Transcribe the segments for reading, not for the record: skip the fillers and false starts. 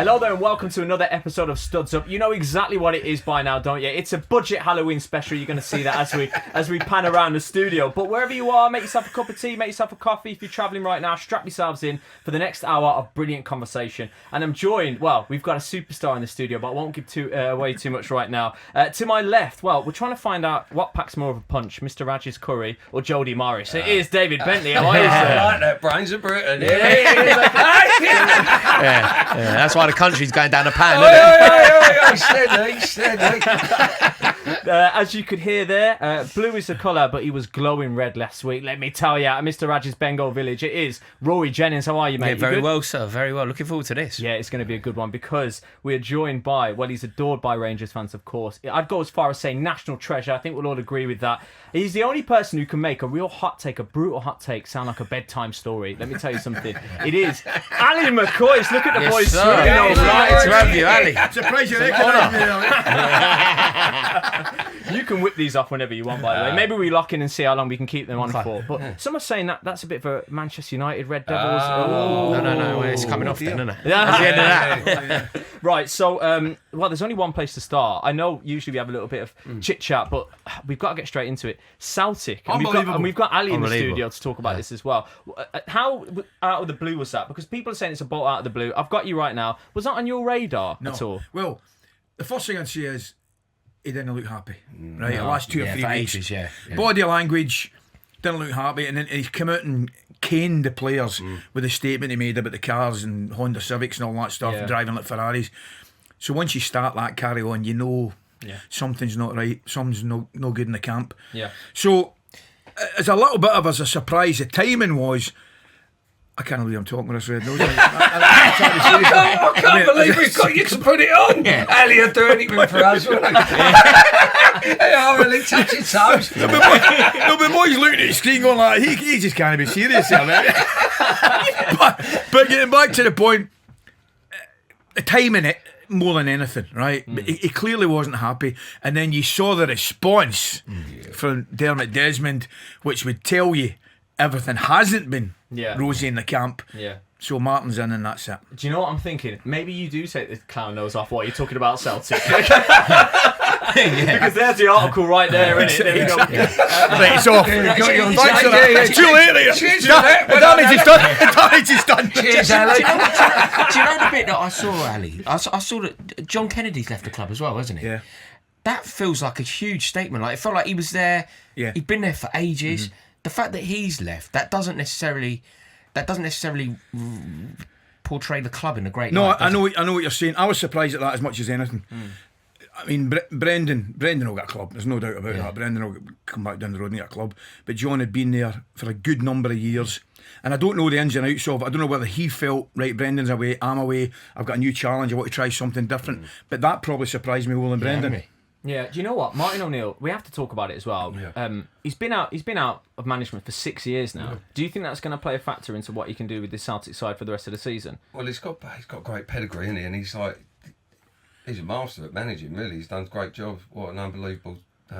Hello there and welcome to another episode of Studs Up. You know exactly what it is by now, don't you? It's a budget Halloween special. You're going to see that as we pan around the studio. But wherever you are, make yourself a cup of tea, make yourself a coffee. If you're travelling right now, strap yourselves in for the next hour of brilliant conversation. And I'm joined, well, we've got a superstar in the studio, but I won't give away too much right now. To my left, well, we're trying to find out what packs more of a punch, Mr. Rogers Curry or Jody Morris. It is David Bentley. How are you, sir? I like that. Brains of Britain. Yeah, that's why the country's going down a pan, Steady. As you could hear there, blue is the colour, but he was glowing red last week. Let me tell you, at Mr. Rogers Bengal Village, it is Rory Jennings. How are you, mate? Yeah, very well, sir. Very well. Looking forward to this. Yeah, it's going to be a good one because we're joined by, well, he's adored by Rangers fans, of course. I'd go as far as saying national treasure. I think we'll all agree with that. He's the only person who can make a real hot take, a brutal hot take, sound like a bedtime story. Let me tell you something. It is Ally McCoist. Look at the boys. Right to have you, Ali. It's a pleasure. You can whip these off whenever you want, by the way. Maybe we lock in and see how long we can keep them on for. But some are saying that's a bit of a Manchester United Red Devils. No. It's coming off then, isn't it? That's the end of that. Right, so, well, there's only one place to start. I know usually we have a little bit of chit-chat, but we've got to get straight into it. Celtic. And we've got Ali in the studio to talk about this as well. How out of the blue was that? Because people are saying it's a bolt out of the blue. I've got you right now. Was that on your radar at all? Well, the first thing I'd say is he didn't look happy. Right, the last 2 or 3 weeks. Ages, yeah. Body language didn't look happy, and then he's come out and caned the players with the statement he made about the cars and Honda Civics and all that stuff, driving like Ferraris. So once you start that carry on, you know something's not right, something's no good in the camp. Yeah. So it's a little bit of a surprise. The timing was, I can't believe I'm talking with this red nose. I can't believe we've got you to put it on. Ali are doing it for us, weren't they are really touching toes. No, but boys looking at the screen going like, he just can't be serious here, mate. but getting back to the point, timing it more than anything, right? He clearly wasn't happy, and then you saw the response from Dermot Desmond, which would tell you everything hasn't been rosy in the camp. Yeah. So Martin's in and that's it. Do you know what I'm thinking? Maybe you do take the clown nose off while you're talking about Celtic. Because there's the article right there, isn't it? There we go. Right, it's off. Thanks for that. Yeah. It's too late. Cheers, The damage is done. Cheers, Ali. Do you know the bit that I saw, Ali? I saw that John Kennedy's left the club as well, hasn't he? Yeah. That feels like a huge statement. Like, it felt like he was there. Yeah. He'd been there for ages. The fact that he's left, that doesn't necessarily portray the club in a great light. I know what you're saying. I was surprised at that as much as anything. I mean, Brendan will get a club. There's no doubt about that. Brendan will come back down the road and get a club. But John had been there for a good number of years, and I don't know the ins and outs of it. I don't know whether he felt, right, Brendan's away, I'm away, I've got a new challenge, I want to try something different. But that probably surprised me more than Brendan. Yeah, do you know what, Martin O'Neill? We have to talk about it as well. Yeah. He's been out of management for 6 years now. Yeah. Do you think that's going to play a factor into what he can do with this Celtic side for the rest of the season? Well, he's got great pedigree, isn't he? And he's a master at managing. Really, he's done a great job. What an unbelievable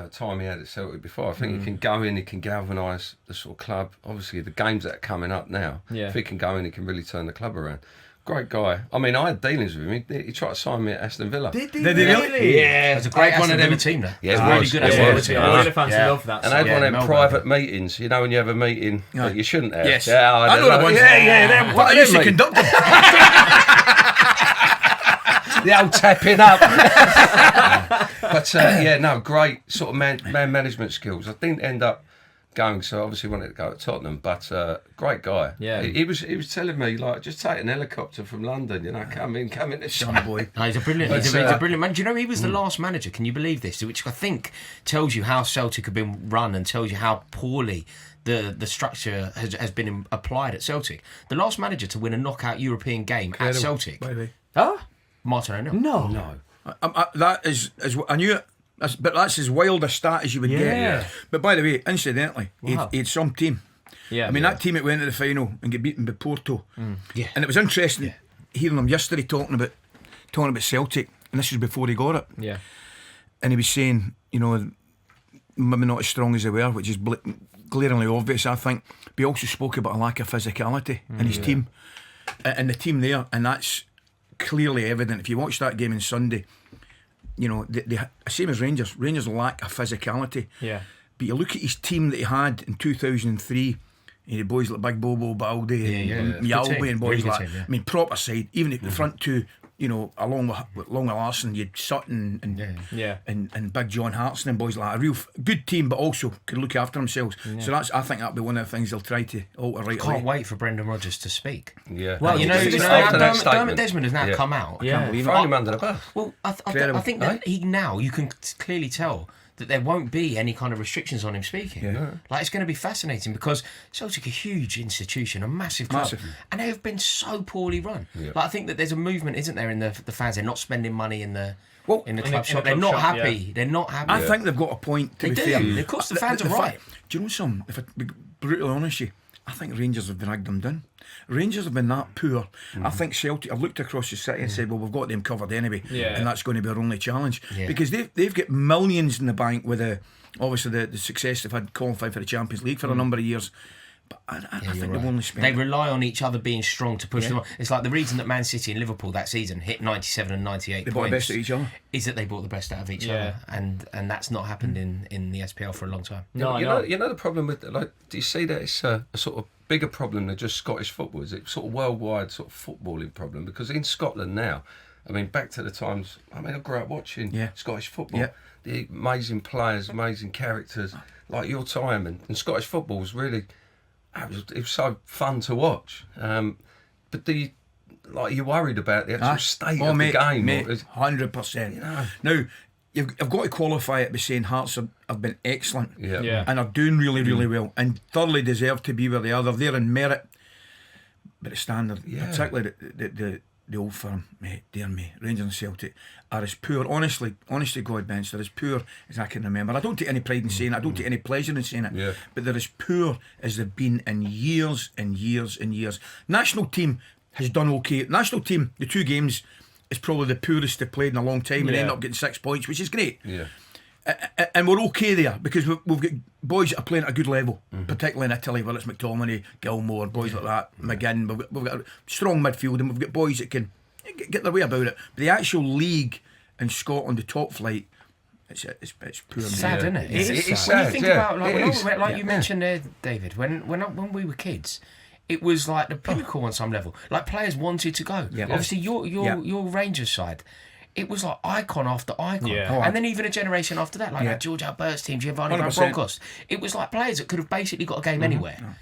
time he had at Celtic before. I think he can go in, he can galvanise the sort of club. Obviously, the games that are coming up now. Yeah. If he can go in, he can really turn the club around. Great guy. I mean, I had dealings with him. He tried to sign me at Aston Villa. Did he really? Yeah. It was a great Aston Villa team, though. Yeah, it was really good Aston Villa team. Villa fans love that. And I had one of them private meetings. You know, when you have a meeting that you shouldn't have. Yes. Yeah, I know the ones. Yeah. What I used to conduct them. The old tapping up. But great sort of man management skills. I didn't end up going, so obviously wanted to go at Tottenham, but great guy. Yeah, he was telling me, like, just take an helicopter from London, you know, come in to Son boy. No, he's a brilliant man. Do you know he was the last manager? Can you believe this? Which I think tells you how Celtic have been run and tells you how poorly the structure has been applied at Celtic. The last manager to win a knockout European game at Celtic. Martin O'Neill. No. That is I knew it. But that's as wild a stat as you would get. But by the way, incidentally, he had some team. Yeah, I mean, that team that went to the final and get beaten by Porto. Yeah. And it was interesting hearing him yesterday talking about Celtic, and this was before he got it. Yeah. And he was saying, you know, maybe not as strong as they were, which is glaringly obvious, I think. But he also spoke about a lack of physicality in his team, and the team there, and that's clearly evident. If you watch that game on Sunday, you know, the same as Rangers. Rangers lack a physicality. Yeah. But you look at his team that he had in 2003. You know, boys like Big Bobo Baldi and Yalby and boys like. I mean, proper side. Even at the front two. You know, along with Larson, you'd Sutton and Big John Hartson and boys like that. A real good team, but also could look after themselves. Yeah. So I think that'll be one of the things they'll try to alter right away. Can't wait for Brendan Rodgers to speak. Yeah. Well, you know Dermot Desmond has now come out. Yeah. I can't believe Throw him under the bus. Well, I think that you can clearly tell that there won't be any kind of restrictions on him speaking. Yeah. Like, it's going to be fascinating because Celtic are a huge institution, a massive club, and they have been so poorly run. Yeah. Like, I think that there's a movement, isn't there, in the fans? They're not spending money in the club shop. They're not happy. Yeah. They're not happy. I think they've got a point. To be fair, of course, the fans are right. Do you know something? If I be brutally honest with you, I think Rangers have dragged them down. Rangers have been that poor. I think Celtic, I've looked across the city and said, well, we've got them covered anyway, and that's going to be our only challenge. Because they've got millions in the bank with obviously the success they've had qualified for the Champions League for a number of years. But I think they've only spent... They rely on each other being strong to push them on. It's like the reason that Man City and Liverpool that season hit 97 and 98 they bought the best of each other. Is that they bought the best out of each other. And that's not happened in the SPL for a long time. You know the problem with, like, do you see that it's a sort of bigger problem than just Scottish football? Is it sort of worldwide sort of footballing problem? Because in Scotland now, I mean, back to the times, I mean, I grew up watching Scottish football. Yeah. The amazing players, amazing characters, like your time, and Scottish football was really... It was so fun to watch, but you're worried about the actual state of the game? 100%. You know. Now, I've got to qualify it by saying Hearts have been excellent, and are doing really, really well, and thoroughly deserve to be where they are. They're there in merit, but the standard, particularly the Old Firm, mate, dear me, Rangers and Celtic are as poor, honestly, God, Bench, they're as poor as I can remember. I don't take any pride in saying it, I don't take any pleasure in saying it, but they're as poor as they've been in years and years and years. National team has done okay. National team, the 2 games, is probably the poorest they've played in a long time, and end up getting 6 points, which is great. Yeah. And we're okay there because we've got boys that are playing at a good level, particularly in Italy, whether it's McTominay, Gilmore, boys like that, McGinn. We've got a strong midfield, and we've got boys that can get their way about it. But the actual league in Scotland, the top flight, it's poor. It's sad, isn't it? It's sad. When you think about, you mentioned there, David, when we were kids, it was like the pinnacle on some level. Like, players wanted to go. Yeah. Obviously, your Rangers side, it was like icon after icon. Yeah. And then even a generation after that, like George Albert's team, Giovanni Van Bronckhorst. It was like players that could have basically got a game anywhere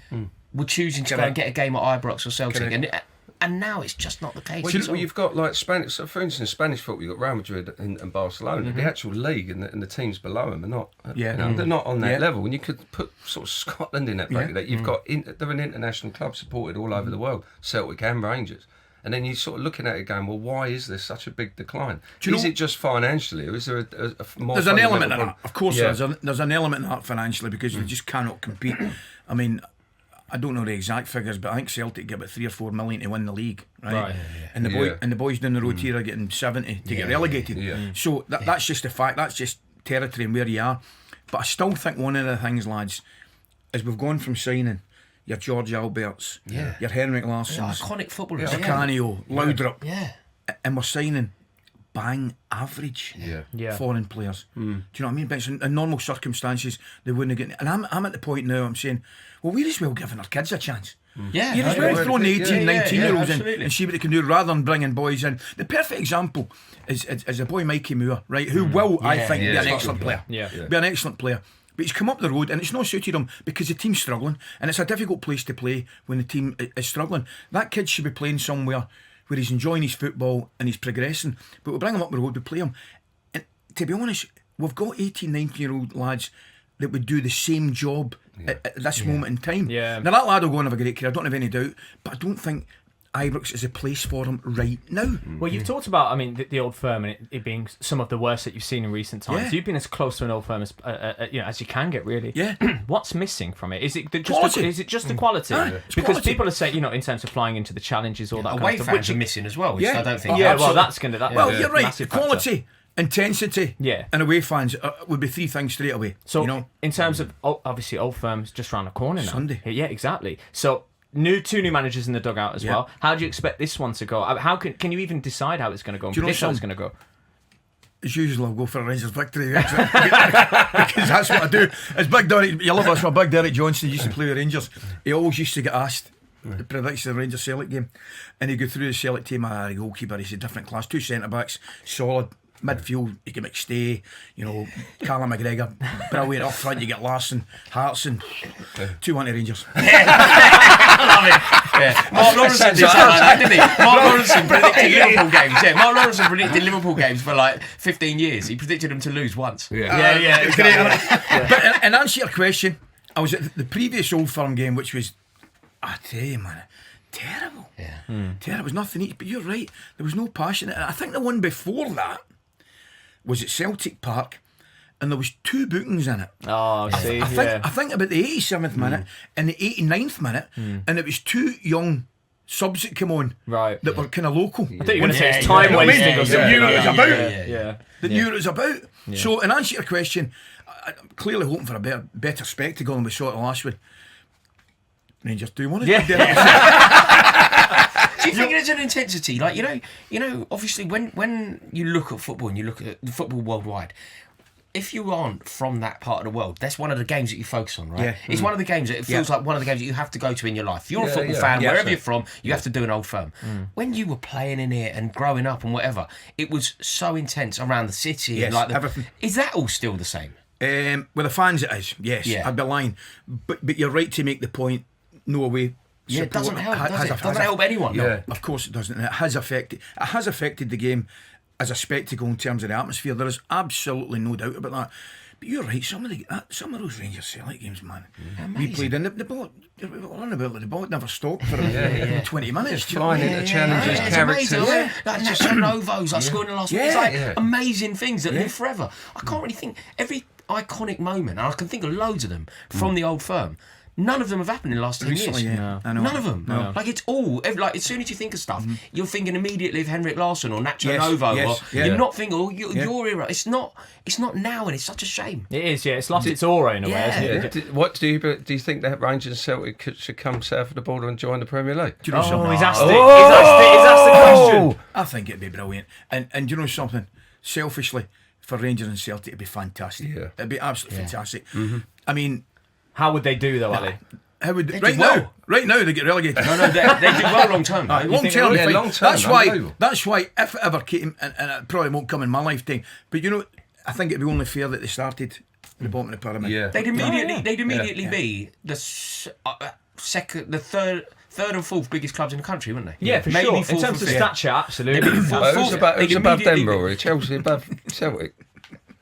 were choosing to go and get a game at Ibrox or Celtic. And now it's just not the case. Well, you've got, like, Spanish, so for instance, Spanish football, you've got Real Madrid and Barcelona. The actual league and the teams below them are not. They're not on that level. And you could put sort of Scotland in that bracket. That you've got they're an international club supported all over the world, Celtic and Rangers. And then you're sort of looking at it going, well, why is there such a big decline? Is it just financially, or is there a more... There's an element of that. Of course there's an element of that financially, because you just cannot compete. I mean, I don't know the exact figures, but I think Celtic get about 3 or 4 million to win the league, right? And the boys down the road here are getting 70 to get relegated. Yeah. So that's just a fact. That's just territory and where you are. But I still think one of the things, lads, is we've gone from signing your George Alberts, your Henrik Larssons, iconic footballers, Canio, Laudrup, and we're signing bang average foreign players. Do you know what I mean? But in normal circumstances they wouldn't have gotten. And I'm at the point now, I'm saying, well, we're as well giving our kids a chance. Yeah, you're as well throwing 18, 19-year-olds in and see what they can do, rather than bringing boys in. The perfect example is a boy Mikey Moore, right? Who will, I think, be an excellent player. Be an excellent player. But he's come up the road and it's not suited him because the team's struggling, and it's a difficult place to play when the team is struggling. That kid should be playing somewhere where he's enjoying his football and he's progressing. But we bring him up the road, we play him. And to be honest, we've got 18, 19-year-old lads that would do the same job at this moment in time. Now that lad will go and have a great career, I don't have any doubt, but I don't think Ibrox is a place for him right now. Well, you've talked about, I mean, the Old Firm and it being some of the worst that you've seen in recent times. You've been as close to an Old Firm as you can get, really. What's missing from it? Is it just the quality? Because people are saying, in terms of flying into the challenges, all that kind of stuff. Away fans are missing as well, which I don't think. Well, that's going to... Well, you're right. Quality, intensity, and away fans would be 3 things straight away. So, in terms of, obviously, Old Firm's just round the corner now. Sunday. Yeah, exactly. So, two new managers in the dugout as well. How do you expect this one to go? How can you even decide how it's going to go and predict how it's going to go? As usual, I'll go for a Rangers victory because that's what I do. As Big Derek, you love us for Big Derek Johnson used to play with Rangers. He always used to get asked the prediction of the Rangers Celtic game, and he'd go through the Celtic team. The goalkeeper, he's a different class. 2 centre backs, solid. Midfield, you get McStay, Callum McGregor, brilliant. Up front, you get Larson, Hartson, 2-1 to Rangers. I love it. Yeah. Mark Lawrence did that, didn't he? Mark Lawrence predicted Liverpool games. Yeah, Mark Lawrence predicted Liverpool games for like 15 years. He predicted them to lose once. Yeah. Exactly. But and answer your question, I was at the previous Old Firm game, which was, I tell you, man, terrible. Yeah. Terrible. There was nothing each, but you're right. There was no passion. I think the one before that was at Celtic Park, and there was 2 bookings in it. Oh, see, I think about the 87th minute and the 89th minute, and it was 2 young subs that came on that were kind of local. I thought you were going to say it's time wasting or something. They knew what it was about. They knew what it was about. So, in answer to your question, I'm clearly hoping for a better spectacle than we saw at the last one. Rangers do want it. Do you think there's an intensity? Like, obviously when you look at football and you look at the football worldwide, if you aren't from that part of the world, that's one of the games that you focus on, right? Yeah. It's one of the games that it feels like one of the games that you have to go to in your life. If you're a football fan, wherever you're from, you have to do an Old Firm. When you were playing in it and growing up and whatever, it was so intense around the city. Yes, and everything. Is that all still the same? With the fans it is, yes. I'd be lying. But you're right to make the point, no way. Yeah, it doesn't help, does it? It doesn't help anyone. No, of course it doesn't. It has affected the game as a spectacle in terms of the atmosphere. There is absolutely no doubt about that. But you're right, some of those Rangers Celtic games, man. We played in the ball. We were on about the ball never stopped for 20 minutes. Flying into challenges, characters. Amazing, like Nacho Novos, like scoring the last one. It's like amazing things that live forever. I can't really think every iconic moment, and I can think of loads of them from the Old Firm. None of them have happened in the last 10 years. Yeah. I know. None of them. No. Like, it's all, like, as soon as you think of stuff, you're thinking immediately of Henrik Larsson or Nacho Novo. You're not thinking, your era. It's not now, and it's such a shame. It is, it's lost its aura in a way, hasn't it? What do you think that Rangers and Celtic should come south of the border and join the Premier League? Do you know something? He's asked the question. I think it'd be brilliant. And do you know something? Selfishly, for Rangers and Celtic, it'd be fantastic. Yeah. It'd be absolutely fantastic. I mean, how would they do though, Ali? How would right now they get relegated. No, they do well long term. Long term. That's why if it ever came, and it probably won't come in my lifetime, but I think it'd be only fair that they started at the bottom of the pyramid. Yeah. They'd immediately be the second, the third and fourth biggest clubs in the country, wouldn't they? Yeah, for sure. In terms of stature, absolutely. Who's above them, Rory? Chelsea above Celtic.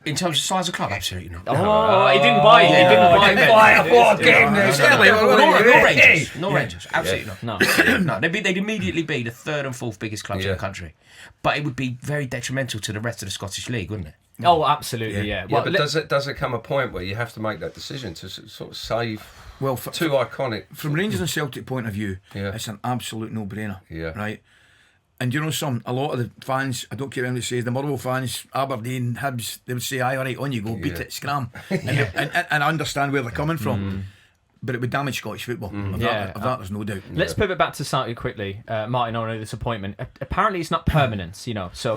In terms of size of club, absolutely not. Oh, he didn't buy it. He didn't buy it. No Rangers. Absolutely not. No. They'd immediately be the third and fourth biggest clubs in the country. But it would be very detrimental to the rest of the Scottish League, wouldn't it? Oh, absolutely, yeah. Well, but does it come a point where you have to make that decision to sort of save two iconic... From Rangers and Celtic point of view, it's an absolute no-brainer, right? And a lot of the fans, I don't care what anybody says, the Motherwell fans, Aberdeen, Hibs, they would say, aye, all right, on you go, beat it, scram. And I understand where they're coming from. But it would damage Scottish football. Of that, there's no doubt. Let's pivot back to Celtic quickly. Martin, on this appointment. Apparently, it's not permanent, So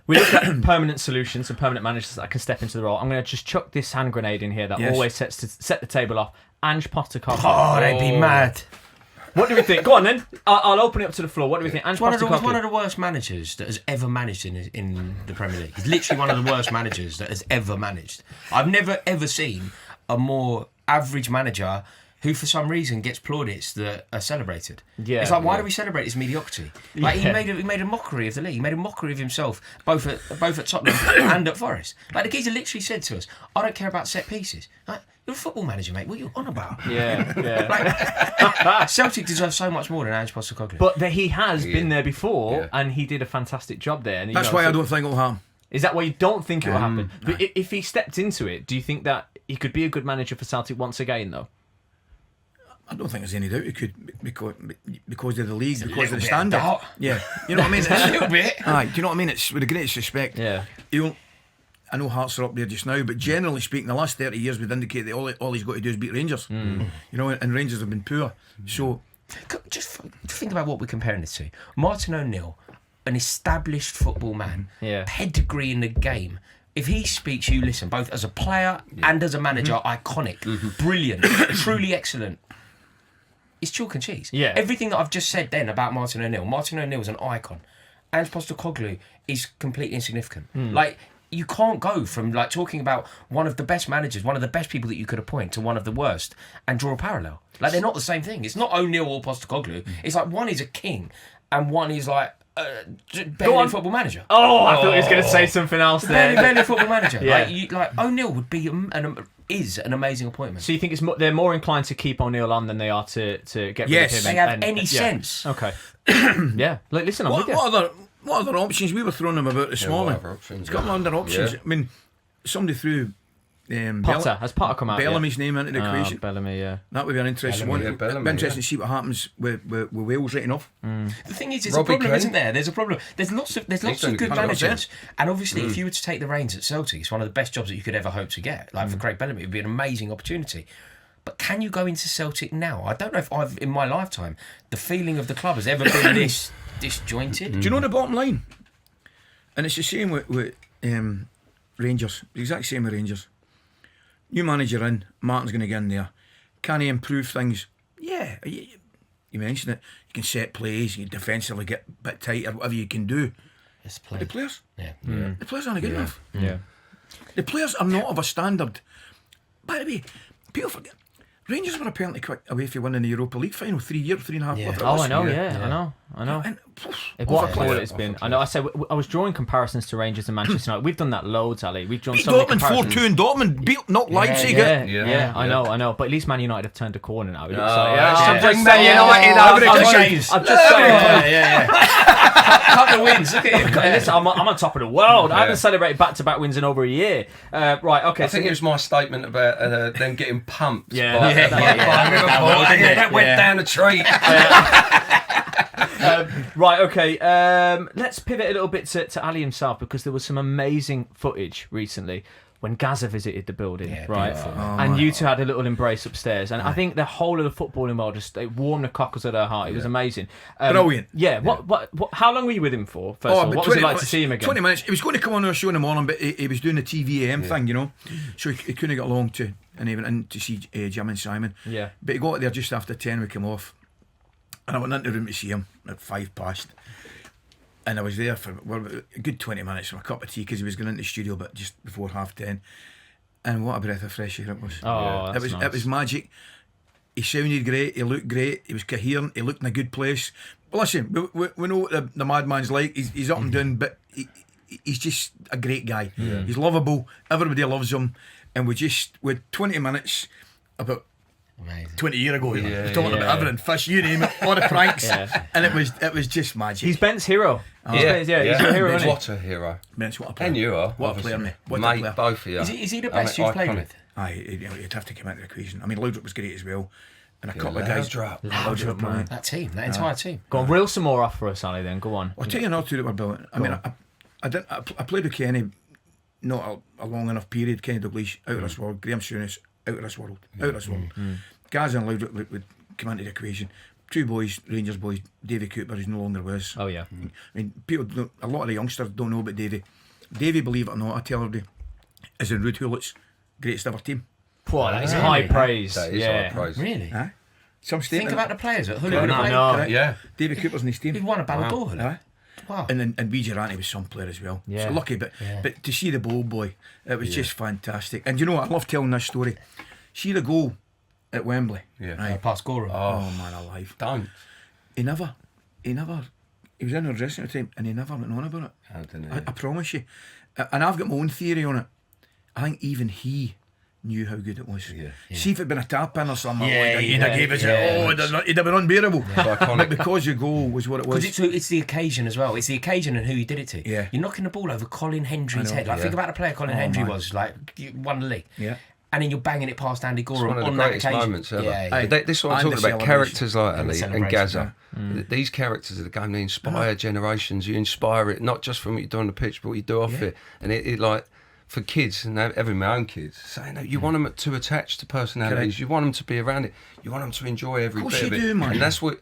we look at permanent solutions and permanent managers that can step into the role. I'm going to just chuck this hand grenade in here that always set the table off. Ange Postecoglou. Oh, they'd be mad. What do we think? Go on then. I'll open it up to the floor. What do we think? Ange Postecoglou. He's one of the worst managers that has ever managed in the Premier League. He's literally one of the worst managers that has ever managed. I've never ever seen a more average manager who, for some reason, gets plaudits that are celebrated. Yeah, it's like, why do we celebrate his mediocrity? Like he made a mockery of the league. He made a mockery of himself, both at Tottenham and at Forest. Like the geezer literally said to us, "I don't care about set pieces." Like, you're a football manager, mate. What are you on about? Like, Celtic deserve so much more than Ange Postecoglou. But he has been there before, and he did a fantastic job there. And, that's why I don't think it'll happen. Is that why you don't think it will happen? But if he stepped into it, do you think that he could be a good manager for Celtic once again, though? I don't think there's any doubt he could, because of the league, because of the standard. Yeah, you know what I mean? A little bit. Aye, do you know what I mean? It's with the greatest respect. Yeah. I know Hearts are up there just now, but generally speaking, the last 30 years would indicate that all he's got to do is beat Rangers. And Rangers have been poor. So Just think about what we're comparing this to. Martin O'Neill, an established football man, pedigree in the game. If he speaks, you listen, both as a player and as a manager, iconic, brilliant, truly excellent. It's chalk and cheese. Yeah. Everything that I've just said then about Martin O'Neill's an icon. Ange Postecoglou is completely insignificant. Like, you can't go from like talking about one of the best managers, one of the best people that you could appoint, to one of the worst and draw a parallel. Like, they're not the same thing. It's not O'Neill or Postecoglou. It's like one is a king and one is like barely a football manager. Oh, I thought he was going to say something else there. Barely a football manager. Like O'Neill would be is an amazing appointment. So you think they're more inclined to keep O'Neill on than they are to get rid of him? They have any sense. Okay. Yeah. Like, listen, I'm with you. What other options? We were throwing them about this morning. It's got other options. Yeah. I mean, somebody threw Potter. Has Potter come out? Bellamy's name into the equation. Bellamy, yeah. That would be an interesting one. It'd be interesting to see what happens with Wales right enough. The thing is, there's a problem, isn't there? There's a problem. There's lots of good managers, and obviously, if you were to take the reins at Celtic, it's one of the best jobs that you could ever hope to get. Like for Craig Bellamy, it would be an amazing opportunity. But can you go into Celtic now? I don't know if in my lifetime, the feeling of the club has ever been this disjointed. Do you know the bottom line? And it's the same with Rangers. The exact same with Rangers. New manager in, Martin's going to get in there. Can he improve things? Yeah, you mentioned it. You can set plays, you can defensively get a bit tighter, whatever you can do. But the players? The players aren't good enough. Yeah. The players are not of a standard. By the way, people forget, Rangers were apparently quick away from winning the Europa League final 3 years, 3.5 years. Oh, I know, I know. And, What a player it's been. I know. I was drawing comparisons to Rangers and Manchester United. We've done that loads, Ali. We've drawn beat so many Dortmund comparisons. 4-2 in Dortmund. Beat not Leipzig. Yeah, I know. But at least Man United have turned a corner now. I'm just Man United. I'm just saying. Couple of wins. Look at him. Listen, I'm on top of the world. I haven't celebrated back-to-back wins in over a year. Right. Okay. I think it was my statement about them getting pumped. Yeah. That went down a tree. Right, okay. Let's pivot a little bit to Ali himself, because there was some amazing footage recently when Gazza visited the building, right? And you two had a little embrace upstairs, and I think the whole of the footballing world they warmed the cockles of their heart. It was amazing. Brilliant. Yeah. What? How long were you with him for? First of all, what was it like to see him again? 20 minutes. He was going to come on our show in the morning, but he was doing the TVAM thing, you know, so he couldn't get along to, and he went in to see Jim and Simon. Yeah. But he got there just after 10. We came off, and I went into the room to see him at 5 past. And I was there for a good 20 minutes for a cup of tea, because he was going into the studio but just before 10:30. And what a breath of fresh air it was. Oh, that's It was magic. He sounded great, he looked great, he was coherent, he looked in a good place. But listen, we know what the madman's like. He's up and down, but he's just a great guy. He's lovable, everybody loves him. And with 20 minutes about Amazing. 20 years ago, talking about everything, fish, you name it, all the pranks, and it was just magic. He's Bent's hero. He's your hero, isn't he? What a hero. Bent's what a player. And you are. What a player, mate. What a Mate, player. both of you. Is he the best you've played with? You'd have to come into the equation. I mean, Laudrup was great as well, and a couple of Laudrup. guys. Laudrup, man. That team, that entire team. Go on, reel some more off for us, Ali. Then go on. I'll tell you another two that were brilliant. I mean, I played with Kenny, not a long enough period. Kenny Dalglish, out of this world. Graham Souness, out of this world. Gazza and Laudrup would come into the equation. Two boys, Rangers boys, Davy Cooper, who's no longer with us. Oh yeah. I mean, a lot of the youngsters don't know about Davy. Davy, believe it or not, I tell everybody, is in Ruud Hullet's greatest ever team. Wow, that is high praise. That is high praise. Really? Some statement. Think about the players that Hullet No, would have played. no. Correct. Yeah. Davy Cooper's in his team. He won a Ballon d'Or. Hullet. Wow. And Vijay was some player as well. Yeah. So lucky, but to see the ball boy, it was just fantastic. And you know what? I love telling this story. See the goal at Wembley. Right. Past Goro. Oh man, alive. Don't. He was in the dressing room at the time, and he never went on about it. How didn't I promise you. And I've got my own theory on it. I think even he knew how good it was. See if it'd been a tap in or something, he'd have gave us it'd have been unbearable. But because your goal was what it was. Because it's the occasion as well. It's the occasion and who you did it to. Yeah. You're knocking the ball over Colin Hendry's head. Like think about the player Colin Hendry was. Like you won the league. Yeah. And then you're banging it past Andy Gore one of on the that greatest occasion. moments ever. Yeah. This is what I'm And talking the about. celebration. Characters like And the Ali and celebration, Gazza. These characters of the game, they inspire generations. You inspire it not just from what you do on the pitch, but what you do off it. And it like for kids, and having my own kids, saying that you want them to attach to personalities, Correct. you want them to be around it, you want them to enjoy every bit of it. Do, man. And that's what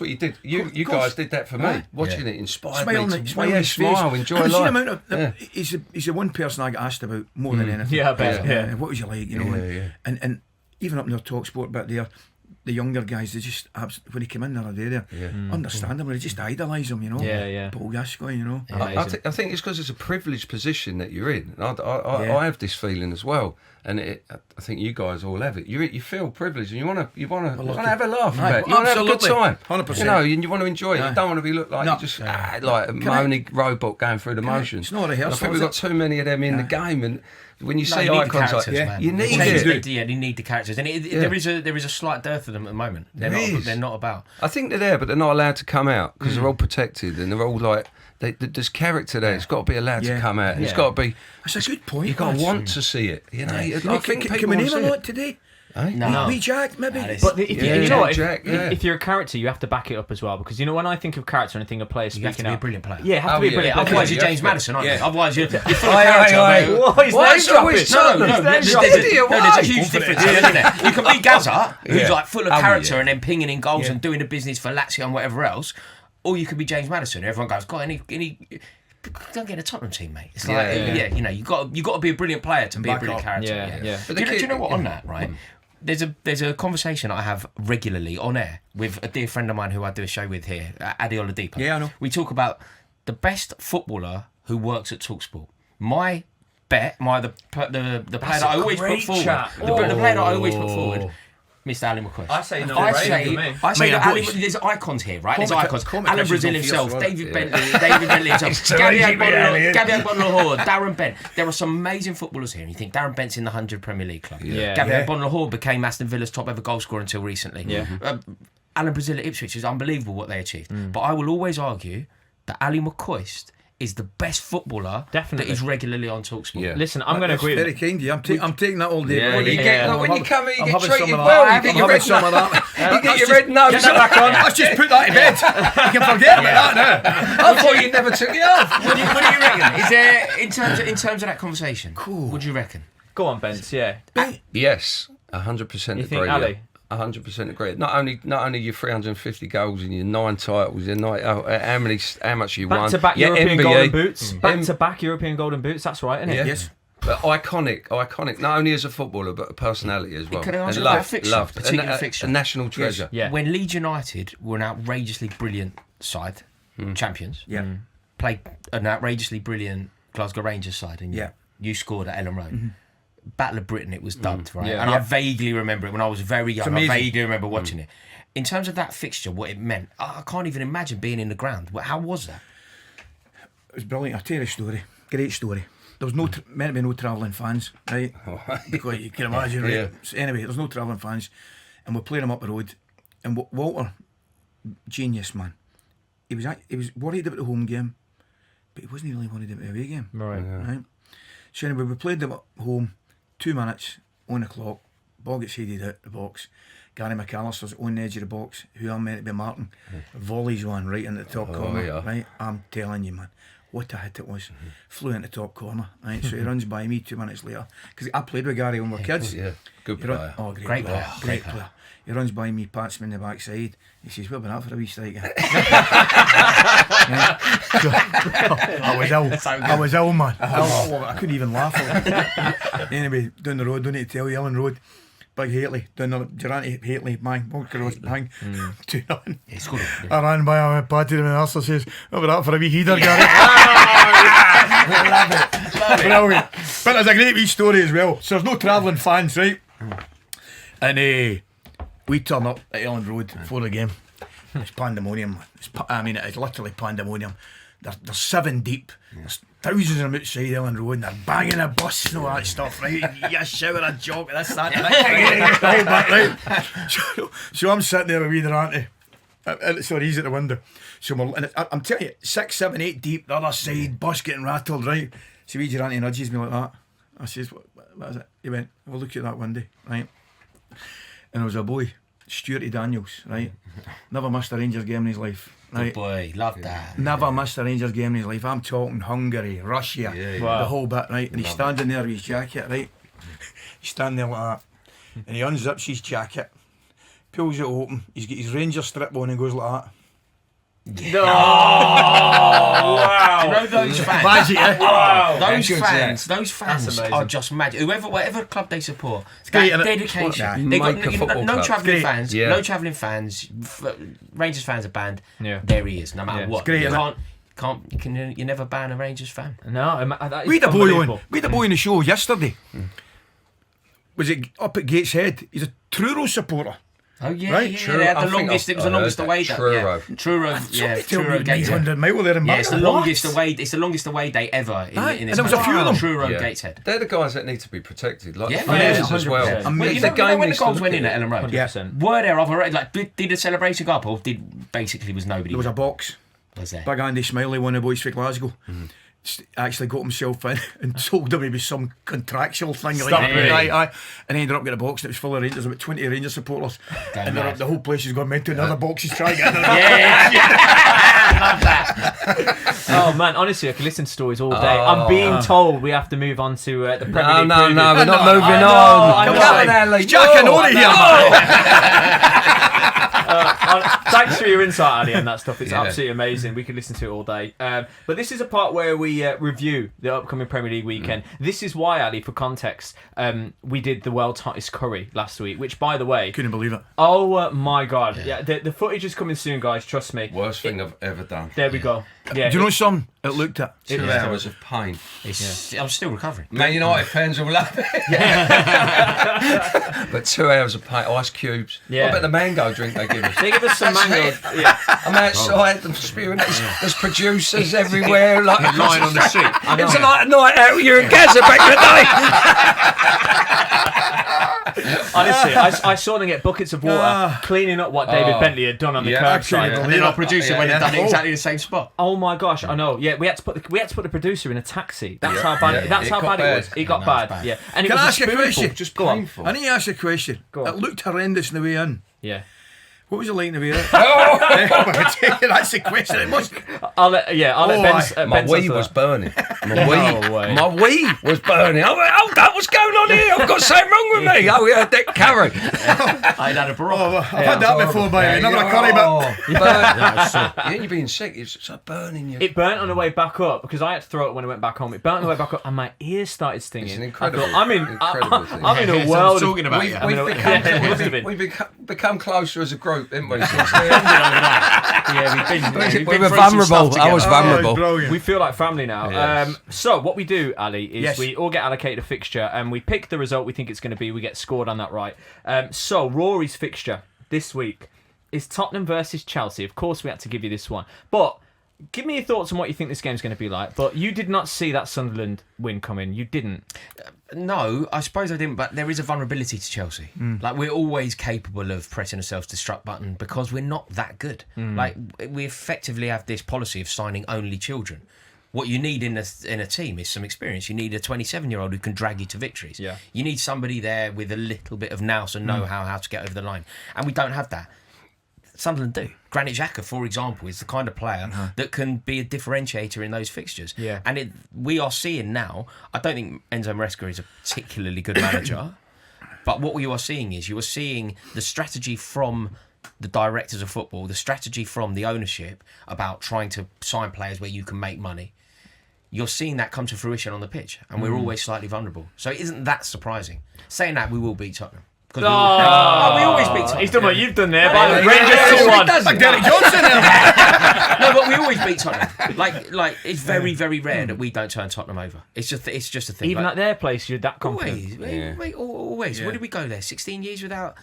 you did. You guys did that for me. Watching it inspired me to smile, enjoy life. He's the one person I get asked about more than anything. Yeah, I bet. Yeah. What was you like, And even up in their talkSPORT bit there, the younger guys, they just when he came in the other day there, understandably, they just idolise him, Paul Gascoigne, I think it's because it's a privileged position that you're in. I have this feeling as well, and I think you guys all have it. You feel privileged, and you want to have a laugh about it. You want to have a good time, 100%. and you want to enjoy it. You don't want to be looked like you're just like a moaning robot going through the motions. It's not a rehearsal. I think we've got too many of them in the game, and when you see you need icons like you need it. Yeah, you need the characters, and there is a slight dearth of them at the moment. They're not about. I think they're there, but they're not allowed to come out because they're all protected, and they're all like. There's character there. It's got to be allowed to come out. It's got to be. That's a good point. You've got to want to see it. I think can we name a lot today? No. Wee Jack, maybe. But you know what? Jack, if you're a character, you have to back it up as well. Because when I think of character and I think of players You have to speaking be a out, brilliant player. yeah, have to be a brilliant. Otherwise, you're James Maddison, aren't you? Otherwise, you're full of character. Why is that? There's a huge difference, isn't there? You can be Gazza, who's like full of character and then pinging in goals and doing the business for Lazio and whatever else, or you could be James Maddison. Everyone goes, "God, any." Don't get a Tottenham team, mate. It's like, you got to be a brilliant player to be a brilliant character. Yeah. But do you know what? On that, right? There's a conversation I have regularly on air with a dear friend of mine who I do a show with here, Adi Oladipo. Yeah, I know. We talk about the best footballer who works at talkSPORT. My bet, the player that I always put forward, the player that I always put forward. Mr. Ally McCoist. I say no. I say that there's icons here, right? There's icons. Alan Brazil himself, David Bentley himself, Gabriel Bonlahor, Darren Bent. There are some amazing footballers here, and you think Darren Bent's in the 100 Premier League club. Gabriel Bonlahor became Aston Villa's top ever goal scorer until recently. Alan Brazil at Ipswich is unbelievable what they achieved. But I will always argue that Ally McCoist is the best footballer that is regularly on talkSPORT. Yeah. Listen, I'm going to agree. Very kind of you. I'm taking that all day. When you come here, you get treated well. You get your red some of that. You get your red nose. Get that back on. Let's just put that to bed. You can forget about that now. I thought you never took it off. What do you reckon? Is there in terms of that conversation? Cool. What do you reckon? Go on, Bence. Yeah. Yes, 100% agree. You think Ally? 100% agree. Not only your 350 goals and your 9 titles, your how much you won. Back-to-back European NBA. Golden Boots. Back-to-back European Golden Boots. That's right, isn't it? Yes. But iconic. Not only as a footballer, but a personality as well. Can I ask and about a fixture? Particular fixture. A national treasure. Yeah. When Leeds United were an outrageously brilliant side, champions, played an outrageously brilliant Glasgow Rangers side, and you scored at Ellen Road. Battle of Britain, it was dubbed, right? Yeah. And I vaguely remember it when I was very young. I amazing. vaguely remember watching it. In terms of that fixture, what it meant, I can't even imagine being in the ground. How was that? It was brilliant. I'll tell you a story. Great story. There was meant to be no travelling fans, right? Because you can imagine, right? So anyway, there's no travelling fans, and we're playing them up the road. And Walter, genius man, he was worried about the home game, but he wasn't really worried about the away game. Right. So anyway, we played them at home. 2 minutes on the clock, ball gets headed out the box. Gary McAllister's on the edge of the box, who I'm meant to be marking, volleys one right in the top corner. Right, I'm telling you, man, what a hit it was. Flew in the top corner. Right, so he runs by me 2 minutes later, because I played with Gary when we were kids. Good player. Great player. Great player. He runs by me, pats me in the backside. He says, "Well, been out for a wee striker." I was ill, man. I couldn't even laugh. Anyway, down the road, don't need to tell you, Ellen Road, Big Hateley, down the Durante Hateley, bang, bang, 2-0. I ran by him, patted him, and Arthur says, "Well, been out for a wee heater, Gary." Love it. Brilliant. But there's a great wee story as well. So there's no travelling fans, right? And we turn up at Ellen Road for the game. It's pandemonium, man. It is literally pandemonium. There's 7 deep. There's thousands of them outside Ellen Road, and they're banging a bus and all that stuff, right? You shout a joke, this, that, right? So I'm sitting there with wee Durante. Sorry, he's at the window. So I'm telling you, 6, 7, 8 deep, the other side, bus getting rattled, right? So wee Durante nudges me like that. I says, what is it? He went, "Well, look at that window," right? And there was a boy Stuarty Daniels, right? Never missed a Rangers game in his life. Right? Good boy, love that. Never missed a Rangers game in his life. I'm talking Hungary, Russia, the whole bit, right? And he's standing there with his jacket, right? He's standing there like that. And he unzips his jacket, pulls it open, he's got his Rangers strip on and goes like that. No! Wow! You know those fans? Magic, eh? Wow! Those fans are just magic. Whatever club they support, great, that innit? dedication. Make They a got football no club. travelling fans. Yeah. No travelling fans. Rangers fans are banned. Yeah. There he is. No matter what. great, You innit? you never ban a Rangers fan. No, that is We had a boy unbelievable. on. We had a boy on the show yesterday. Was it up at Gateshead? He's a Truro supporter. Oh yeah, Right, yeah. Truro. They had I the think longest. It was the I heard longest that. away day. Truro. Truro. Somebody tell Truro me Gateshead. 900 mile there in Yeah, it's the What? longest away. It's the longest away day ever in Aye, this and there was a few of them. Truro Yeah. Gateshead. They're the guys that need to be protected, like Yeah, fans yeah, as well. 100%. Well, you The know game when the needs to goals look went in at at Ellen Road? 100%. Were there other like did the celebration go up or did basically was nobody? There was a there? box. Was there? Big Andy Smiley, one of the boys for Glasgow, actually got himself in and told him it was some contractual thing. Stop it. Aye. And he ended up getting a box and it was full of Rangers, about 20 Rangers supporters. And mad. the whole place has gone mental. Another boxes trying to get in. Love that. Oh man, honestly, I could listen to stories all day. I'm being told we have to move on to the Premier League. No, preview. we're not moving I on. know. Come on, Ally. Jack and Ori here, Thanks for your insight, Ali, and that stuff. It's Yeah. absolutely amazing. We could listen to it all day. But this is a part where we review the upcoming Premier League weekend. This is why, Ali, for context, we did the world's hottest curry last week, which, by the way, Couldn't believe it. oh my God. Yeah, the footage is coming soon, guys. Trust me. Worst thing I've ever done. There we go. Yeah. Do you know something? It looked at. 2 hours of pain. I'm still recovering. Man United fans will love it. But 2 hours of pain, ice cubes. Yeah. What about the mango drink they give us? They give us some mango. Yeah. I'm outside, I'm spewing. There's producers everywhere, like Lying on the seat. It was like a night out with you and Gazza back in the Honestly, I saw them get buckets of water cleaning up what David Bentley had done on the curbside. And then our producer went and done it exactly the same spot. Oh my gosh, I know. Yeah, we had to put the producer in a taxi. That's how bad. Yeah. That's It how got bad it was. bad. It got bad. Yeah, and it Can was I ask you a spoonful. question? Just Go on. painful. I need to ask you a question. Go on. It looked horrendous on the way in. Yeah. What was it like in the way out? That's the question. It must. I'll let Ben. My Ben wee answer was that. burning. No way. My wee was burning. I went, hold up, what's going on here? I've got something wrong with me. Oh, yeah, Dick Carrot. I'd had a Barack. Oh, I've had that before, by the way. Never a curry, but. You're being sick. It's like burning you. It burnt on the way back up because I had to throw it when I went back home. It burnt on the way back up and my ears started stinging. It's an incredible, I thought, incredible thing. I'm in a world. talking about We've, you. we've become closer as a group, haven't we? Since Yeah, we were vulnerable. I was vulnerable. Brilliant. We feel like family now. Yes. So what we do, Ali, is Yes. we all get allocated a fixture and we pick the result we think it's going to be. We get scored on that right. So Rory's fixture this week is Tottenham versus Chelsea. Of course, we had to give you this one, but give me your thoughts on what you think this game's going to be like. But you did not see that Sunderland win coming. You didn't. No, I suppose I didn't, but there is a vulnerability to Chelsea. Like, we're always capable of pressing ourselves to struck button because we're not that good. Like, we effectively have this policy of signing only children. What you need in a team is some experience. You need a 27-year-old who can drag you to victories. Yeah. You need somebody there with a little bit of nous and know-how how to get over the line. And we don't have that. Sunderland do. Granit Xhaka, for example, is the kind of player that can be a differentiator in those fixtures. Yeah. And we are seeing now, I don't think Enzo Maresca is a particularly good manager, but what you are seeing is the strategy from the directors of football, the strategy from the ownership about trying to sign players where you can make money. You're seeing that come to fruition on the pitch, and we're always slightly vulnerable. So it isn't that surprising. Saying that, we will beat Tottenham. We always beat Tottenham. He's done what you've done there. By the way, Rangers 2-1. Like Derek Johnson there. No, but we always beat Tottenham. Like it's very, very rare that we don't turn Tottenham over. It's just a thing. Even at their place, you're that confident. Always. Yeah. Where did we go there? 16 years without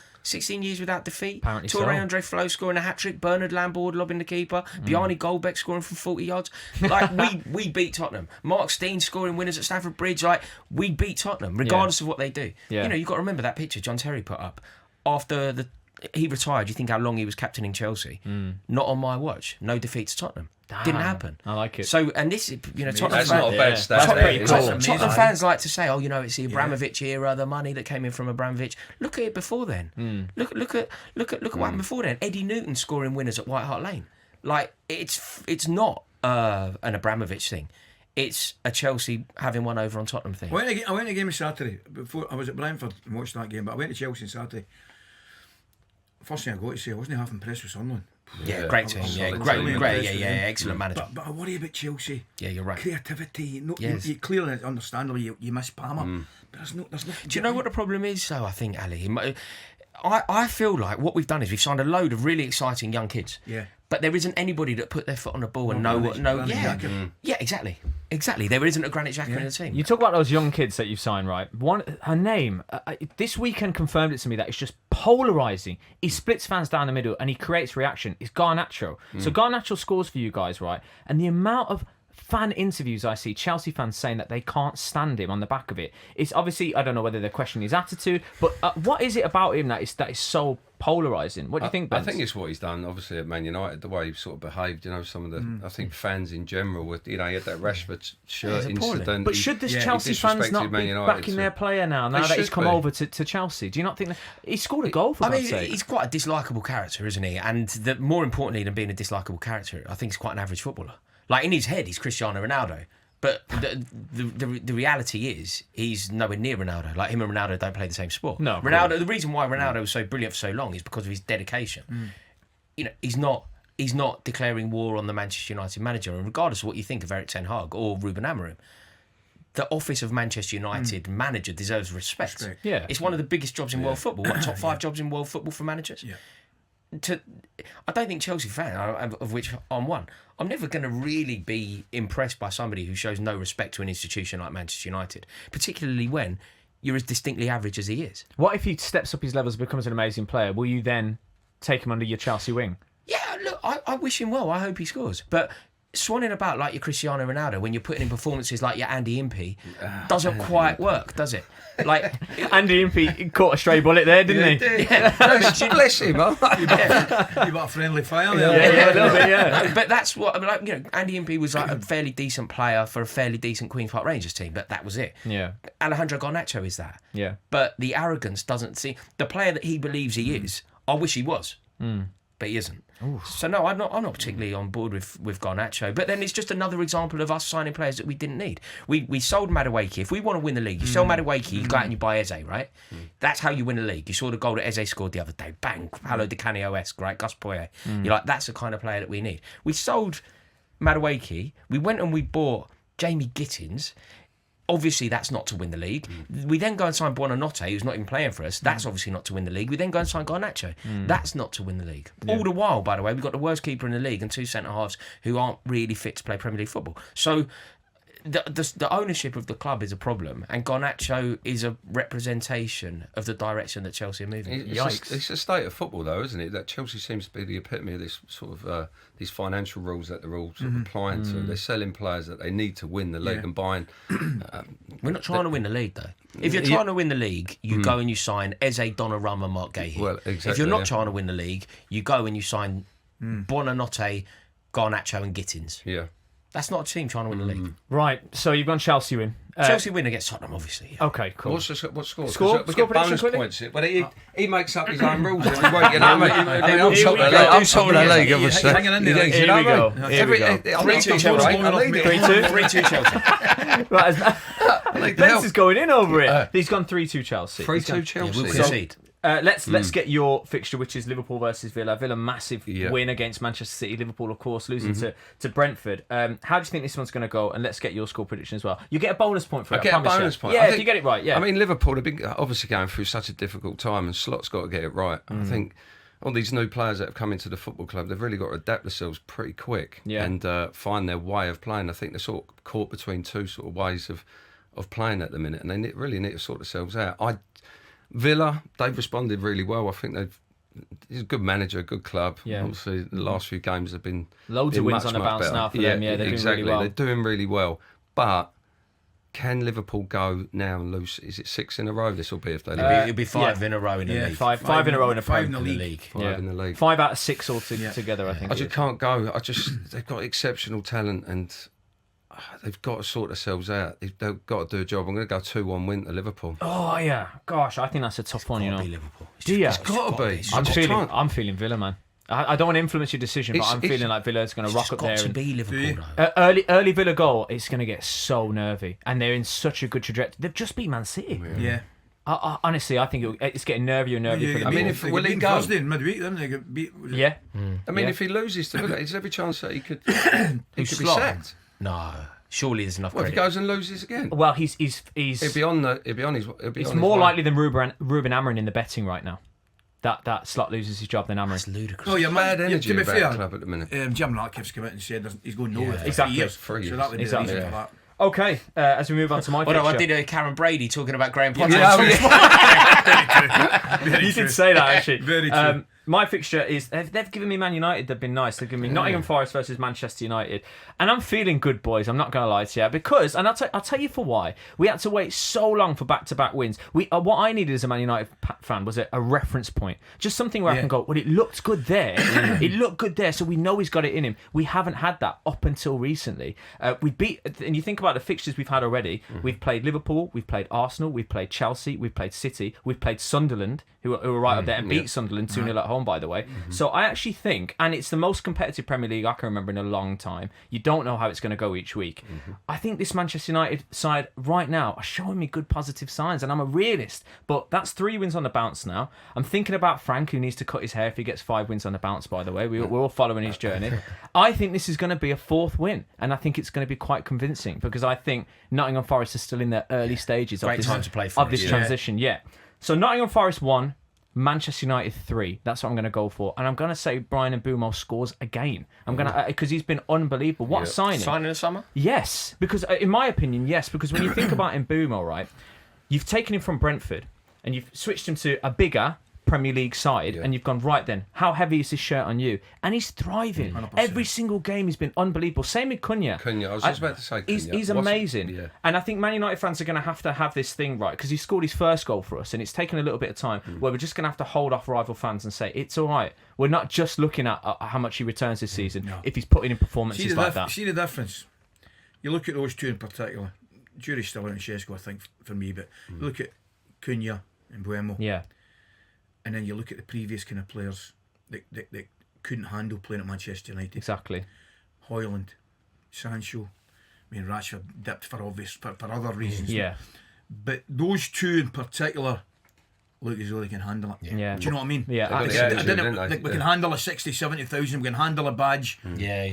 defeat. Apparently Torre so. Andre Flo scoring a hat-trick, Bernard Lambourne lobbing the keeper, Bjarni Goldbeck scoring from 40 yards. Like, we beat Tottenham. Mark Steen scoring winners at Stamford Bridge. Like, we beat Tottenham, regardless of what they do. Yeah. You know, you've got to remember that picture John Terry put up after the he retired, you think how long he was captaining Chelsea? Not on my watch. No defeat to Tottenham. Didn't happen. I like it. So, and this, Tottenham That's fans, not a bad stat. That's pretty cool. Tottenham fans like to say, it's the Abramovich era, the money that came in from Abramovich. Look at it before then. Look at what happened before then. Eddie Newton scoring winners at White Hart Lane. Like, it's not an Abramovich thing. It's a Chelsea having one over on Tottenham thing. I went to a game on Saturday. Before I was at Brentford and watched that game, but I went to Chelsea on Saturday. First thing I got to say, I wasn't half impressed with Sunderland. Yeah, great team. Yeah, great. Excellent manager. But I worry about Chelsea. Yeah, you're right. Creativity. Yes. You clearly, understandably, you miss Palmer. But there's no. Do you know what the problem is? So I think, Ali, I feel like what we've done is we've signed a load of really exciting young kids. Yeah. But there isn't anybody that put their foot on the ball and yeah, exactly. There isn't a Granit Xhaka in the team. You talk about those young kids that you've signed, right? Her name this weekend confirmed it to me that it's just polarising. He splits fans down the middle and he creates reaction. It's Garnacho. So Garnacho scores for you guys, right? And the amount of fan interviews I see Chelsea fans saying that they can't stand him on the back of it. It's obviously, I don't know whether they're questioning his attitude, but what is it about him that is so polarising? What do you think, Ben? I think it's what he's done, obviously, at Man United, the way he sort of behaved, some of the, I think fans in general, with, he had that Rashford shirt incident. But should this Chelsea fans not be backing their player now that he's come over to Chelsea? Do you not think that he scored a goal, for God's sake? He's quite a dislikable character, isn't he? And more importantly than being a dislikable character, I think he's quite an average footballer. Like, in his head, he's Cristiano Ronaldo. But the reality is, he's nowhere near Ronaldo. Like, him and Ronaldo don't play the same sport. No, Ronaldo. The reason why Ronaldo was so brilliant for so long is because of his dedication. He's not declaring war on the Manchester United manager. And regardless of what you think of Eric Ten Hag or Ruben Amorim, the office of Manchester United manager deserves respect. Yeah. It's one of the biggest jobs in world football. Top 5 jobs in world football for managers. Yeah. I don't think Chelsea fan, of which I'm one, I'm never going to really be impressed by somebody who shows no respect to an institution like Manchester United, particularly when you're as distinctly average as he is. What if he steps up his levels and becomes an amazing player? Will you then take him under your Chelsea wing? Yeah, look, I wish him well. I hope he scores. But swanning about like your Cristiano Ronaldo when you're putting in performances like your Andy Impey doesn't quite work, does it? Like Andy Impey caught a stray bullet there, didn't he? Yeah. Bless him. You got a friendly fire there. Yeah, a little bit, yeah. But that's what I mean, like, Andy Impey was like a fairly decent player for a fairly decent Queen's Park Rangers team, but that was it. Yeah. Alejandro Garnacho is that. Yeah. But the arrogance doesn't see the player that he believes he is. I wish he was. But he isn't. Oof. So no, I'm not particularly on board with Garnacho. But then it's just another example of us signing players that we didn't need. We sold Madueke. If we want to win the league, you sell Madueke, you go out and you buy Eze, right? That's how you win a league. You saw the goal that Eze scored the other day. Bang, Paolo Di Canio-esque, right? Gus Poyet. You're like, that's the kind of player that we need. We sold Madueke. We went and we bought Jamie Gittins. Obviously, that's not to win the league. We then go and sign Buonanotte, who's not even playing for us. That's obviously not to win the league. We then go and sign Garnacho. That's not to win the league. Yeah. All the while, by the way, we've got the worst keeper in the league and 2 centre-halves who aren't really fit to play Premier League football. So the ownership of the club is a problem, and Garnacho is a representation of the direction that Chelsea are moving. It's a state of football, though, isn't it? That Chelsea seems to be the epitome of this sort of these financial rules that they're all sort of applying to. They're selling players that they need to win the league and buying. We're not trying to win the league, though. If you're trying to win the league, you go and you sign Eze, Donnarumma, Mark Gahey. Well, exactly, if you're not trying to win the league, you go and you sign Buonanotte, Garnacho, and Gittins. Yeah. That's not a team trying to win the league. Right, so you've gone Chelsea win. Chelsea win against Tottenham, obviously. Yeah. Okay, cool. What score? Score We get bonus prediction points. But he makes up his own rules every week. You know what I mean? I'm top of the league, obviously. Hanging in there. Here we go. 3-2 Chelsea. 3-2 Chelsea. Right, Ben's is going in over it. He's gone 3-2 Chelsea. 3-2 Chelsea. We'll concede. Let's get your fixture, which is Liverpool versus Villa. Villa massive win against Manchester City. Liverpool, of course, losing to Brentford. How do you think this one's going to go? And let's get your score prediction as well. You get a bonus point for it. I get a bonus point. Yeah, if you get it right. Yeah. I mean, Liverpool have been obviously going through such a difficult time, and Slot's got to get it right. I think all these new players that have come into the football club, they've really got to adapt themselves pretty quick and find their way of playing. I think they're sort of caught between two sort of ways of playing at the minute, and they really need to sort themselves out. Villa, they've responded really well. I think he's a good manager, a good club. Yeah. Obviously, the last few games have been loads of wins on the bounce now for them. Yeah, they're doing really well. They're doing really well. But can Liverpool go now and lose? Is it 6 in a row? This will be if they lose. It'll be 5 in a row in the league. Five in a row in a five in Prem. the in league. 5 in the league. 5 out of 6 altogether, I think. I just can't go. They've got exceptional talent and they've got to sort themselves out. They've got to do a job. I'm going to go 2-1 win to Liverpool. Oh yeah, gosh, I think that's a tough one. You know, Be Liverpool. do you? It's got to be. I'm feeling Villa, man. I don't want to influence your decision, but I'm feeling like Villa's going to rock up there. It's got to be Liverpool, though. Early Villa goal, it's going to get so nervy, and they're in such a good trajectory. They've just beat Man City. Yeah. Honestly, I think it's getting nervier and nervier for them. I mean, if will he go? Thursday in midweek, then they get beat. Yeah. I mean, if he loses to Villa, there's every chance that he could be sacked. No, surely there's enough. Well, if he goes and loses again, Well, he'll be on his. It's more likely than Ruben Amorim in the betting right now. That Slot loses his job than Amorim. That's ludicrous. Oh, you're bad energy to be about fair, the club at the minute. Jim Ratcliffe's come out and said he's going nowhere. Exactly. 3 years. So that would be the reason for that. Okay, as we move on to my fixture. I did a Karen Brady talking about Graham Potter. You did say that, actually. Very true. My fixture is they've given me Man United. They've been nice. They've given me Nottingham Forest versus Manchester United, and I'm feeling good, boys. I'm not going to lie to you because, and I'll tell you for why. We had to wait so long for back-to-back wins. What I needed as a Man United fan was a reference point, just something where I can go, well, it looked good there. It looked good there, so we know he's got it in him. We haven't had that up until recently. We beat, and you think about the fixtures we've had already. We've played Liverpool, we've played Arsenal, we've played Chelsea, we've played City, we've played Sunderland, who are right up there, and beat Sunderland 2-0 at home, by the way. So I actually think, and it's the most competitive Premier League I can remember in a long time. You don't know how it's going to go each week. I think this Manchester United side right now are showing me good positive signs, and I'm a realist. But that's 3 wins on the bounce now. I'm thinking about Frank, who needs to cut his hair if he gets 5 wins on the bounce, by the way. We're all following his journey. I think this is going to be a 4th win, and I think it's going to be quite convincing because I think Nottingham Forest is still in their early stages of this transition. Yeah. So Nottingham Forest 1, Manchester United 3. That's what I'm going to go for, and I'm going to say Brian Mbeumo scores again. I'm going to because he's been unbelievable. What a signing! Signing in the summer? Yes, because in my opinion, yes, because when you think about Mbeumo, right, you've taken him from Brentford and you've switched him to a bigger Premier League side, and you've gone, right then, how heavy is this shirt on you? And he's thriving. 100%. Every single game he's been unbelievable. Same with Cunha. I was just about to say Cunha. He's amazing. And I think Man United fans are going to have this thing right, because he scored his first goal for us, and it's taken a little bit of time, where we're just going to have to hold off rival fans and say, it's all right. We're not just looking at how much he returns this season, if he's putting in performances like that. See the difference? You look at those two in particular. Jury's still out on Šeško, I think, for me, but you look at Cunha and Mbeumo. Yeah. And then you look at the previous kind of players that couldn't handle playing at Manchester United. Exactly. Højlund, Sancho. I mean, Rashford dipped for other reasons. Yeah. But those two in particular look as though they can handle it. Yeah. Do you know what I mean? Yeah. We can handle a 60, 70,000, we can handle a badge. Yeah.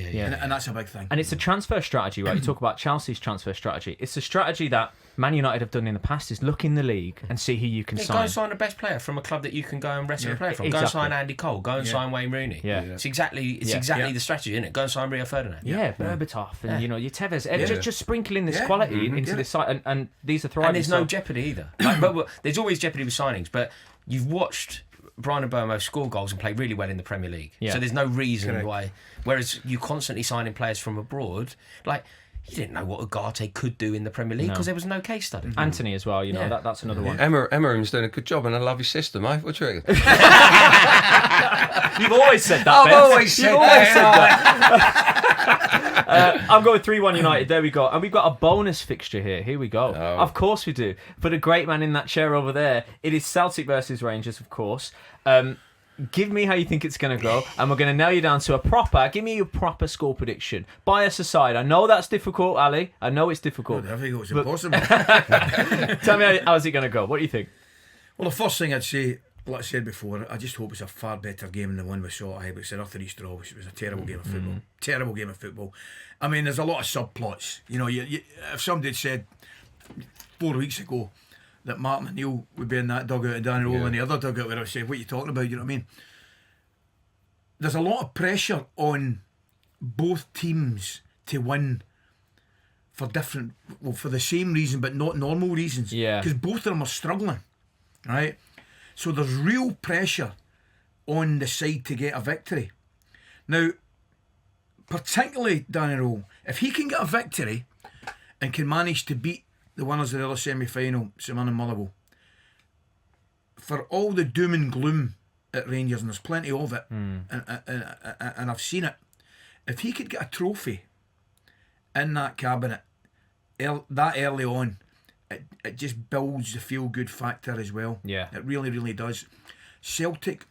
And that's a big thing. And it's a transfer strategy, right? You talk about Chelsea's transfer strategy. It's a strategy that Man United have done in the past, is look in the league and see who you can sign. Go and sign the best player from a club that you can go and wrestle a player from. Go and sign Andy Cole. Go and sign Wayne Rooney. It's exactly the strategy, isn't it? Go and sign Rio Ferdinand. Berbatov and your Tevez. Just sprinkling this quality into this side, and these are thriving. And there's no jeopardy either. But there's always jeopardy with signings, but you've watched Brian Mbeumo score goals and play really well in the Premier League. So there's no reason why. Whereas you constantly signing players from abroad, like, you didn't know what Ugarte could do in the Premier League because there was no case study. Anthony as well, that's another one. Emerim's doing a good job, and I love his system, eh? What do you reckon? You've always said that, I've always said that. I'm going 3-1 United. There we go. And we've got a bonus fixture here. Here we go. Oh. Of course we do. For the great man in that chair over there, it is Celtic versus Rangers, of course. Give me how you think it's going to go, and we're going to nail you down to give me a proper score prediction. Bias aside, I know that's difficult, Ali. I know it's difficult. I think it's impossible. Tell me how's it going to go? What do you think? Well, the first thing I'd say, like I said before, I just hope it's a far better game than the one we saw at Ibrox. It's an East draw. It was a terrible game of football. Terrible game of football. I mean, there's a lot of subplots. If somebody had said 4 weeks ago that Martin O'Neill would be in that dugout and Danny Rowell in the other dugout, where I would say, what are you talking about? You know what I mean? There's a lot of pressure on both teams to win for the same reason, but not normal reasons. Yeah. Because both of them are struggling, right? So there's real pressure on the side to get a victory. Now, particularly Danny Rowell, if he can get a victory and can manage to beat the winners of the other semi-final, St Mirren and Motherwell. For all the doom and gloom at Rangers, and there's plenty of it, and I've seen it, if he could get a trophy in that cabinet that early on, it just builds the feel-good factor as well. Yeah. It really, really does. Celtic,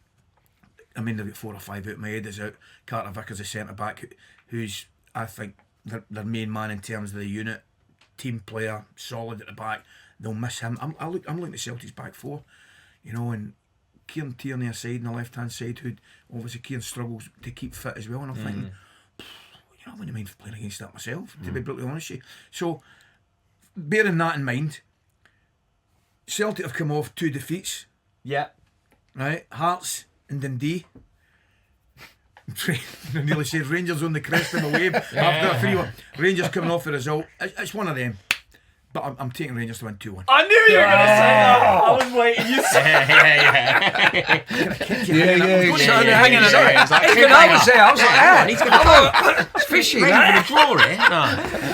I mean, they've got 4 or 5 out. My head is out. Carter Vickers, a centre-back, who's, I think, their main man in terms of the unit, team player, solid at the back. They'll miss him. I'm looking at Celtic's back four, you know, and Kieran Tierney aside on the left-hand side, who obviously Kieran struggles to keep fit as well, and I'm thinking, you know, I wouldn't mind playing against that myself, to be brutally honest with you. So, bearing that in mind, Celtic have come off 2 defeats. Yeah. Right? Hearts and Dundee. I nearly said Rangers on the crest of a wave after a 3-1. Rangers coming off a result. It's one of them. But I'm taking Rangers to win 2-1. I knew you were going to say that. I was waiting. You said hanging on there. Even I was there. I was like, He's going to go. it's fishy. Maybe going to draw it. No.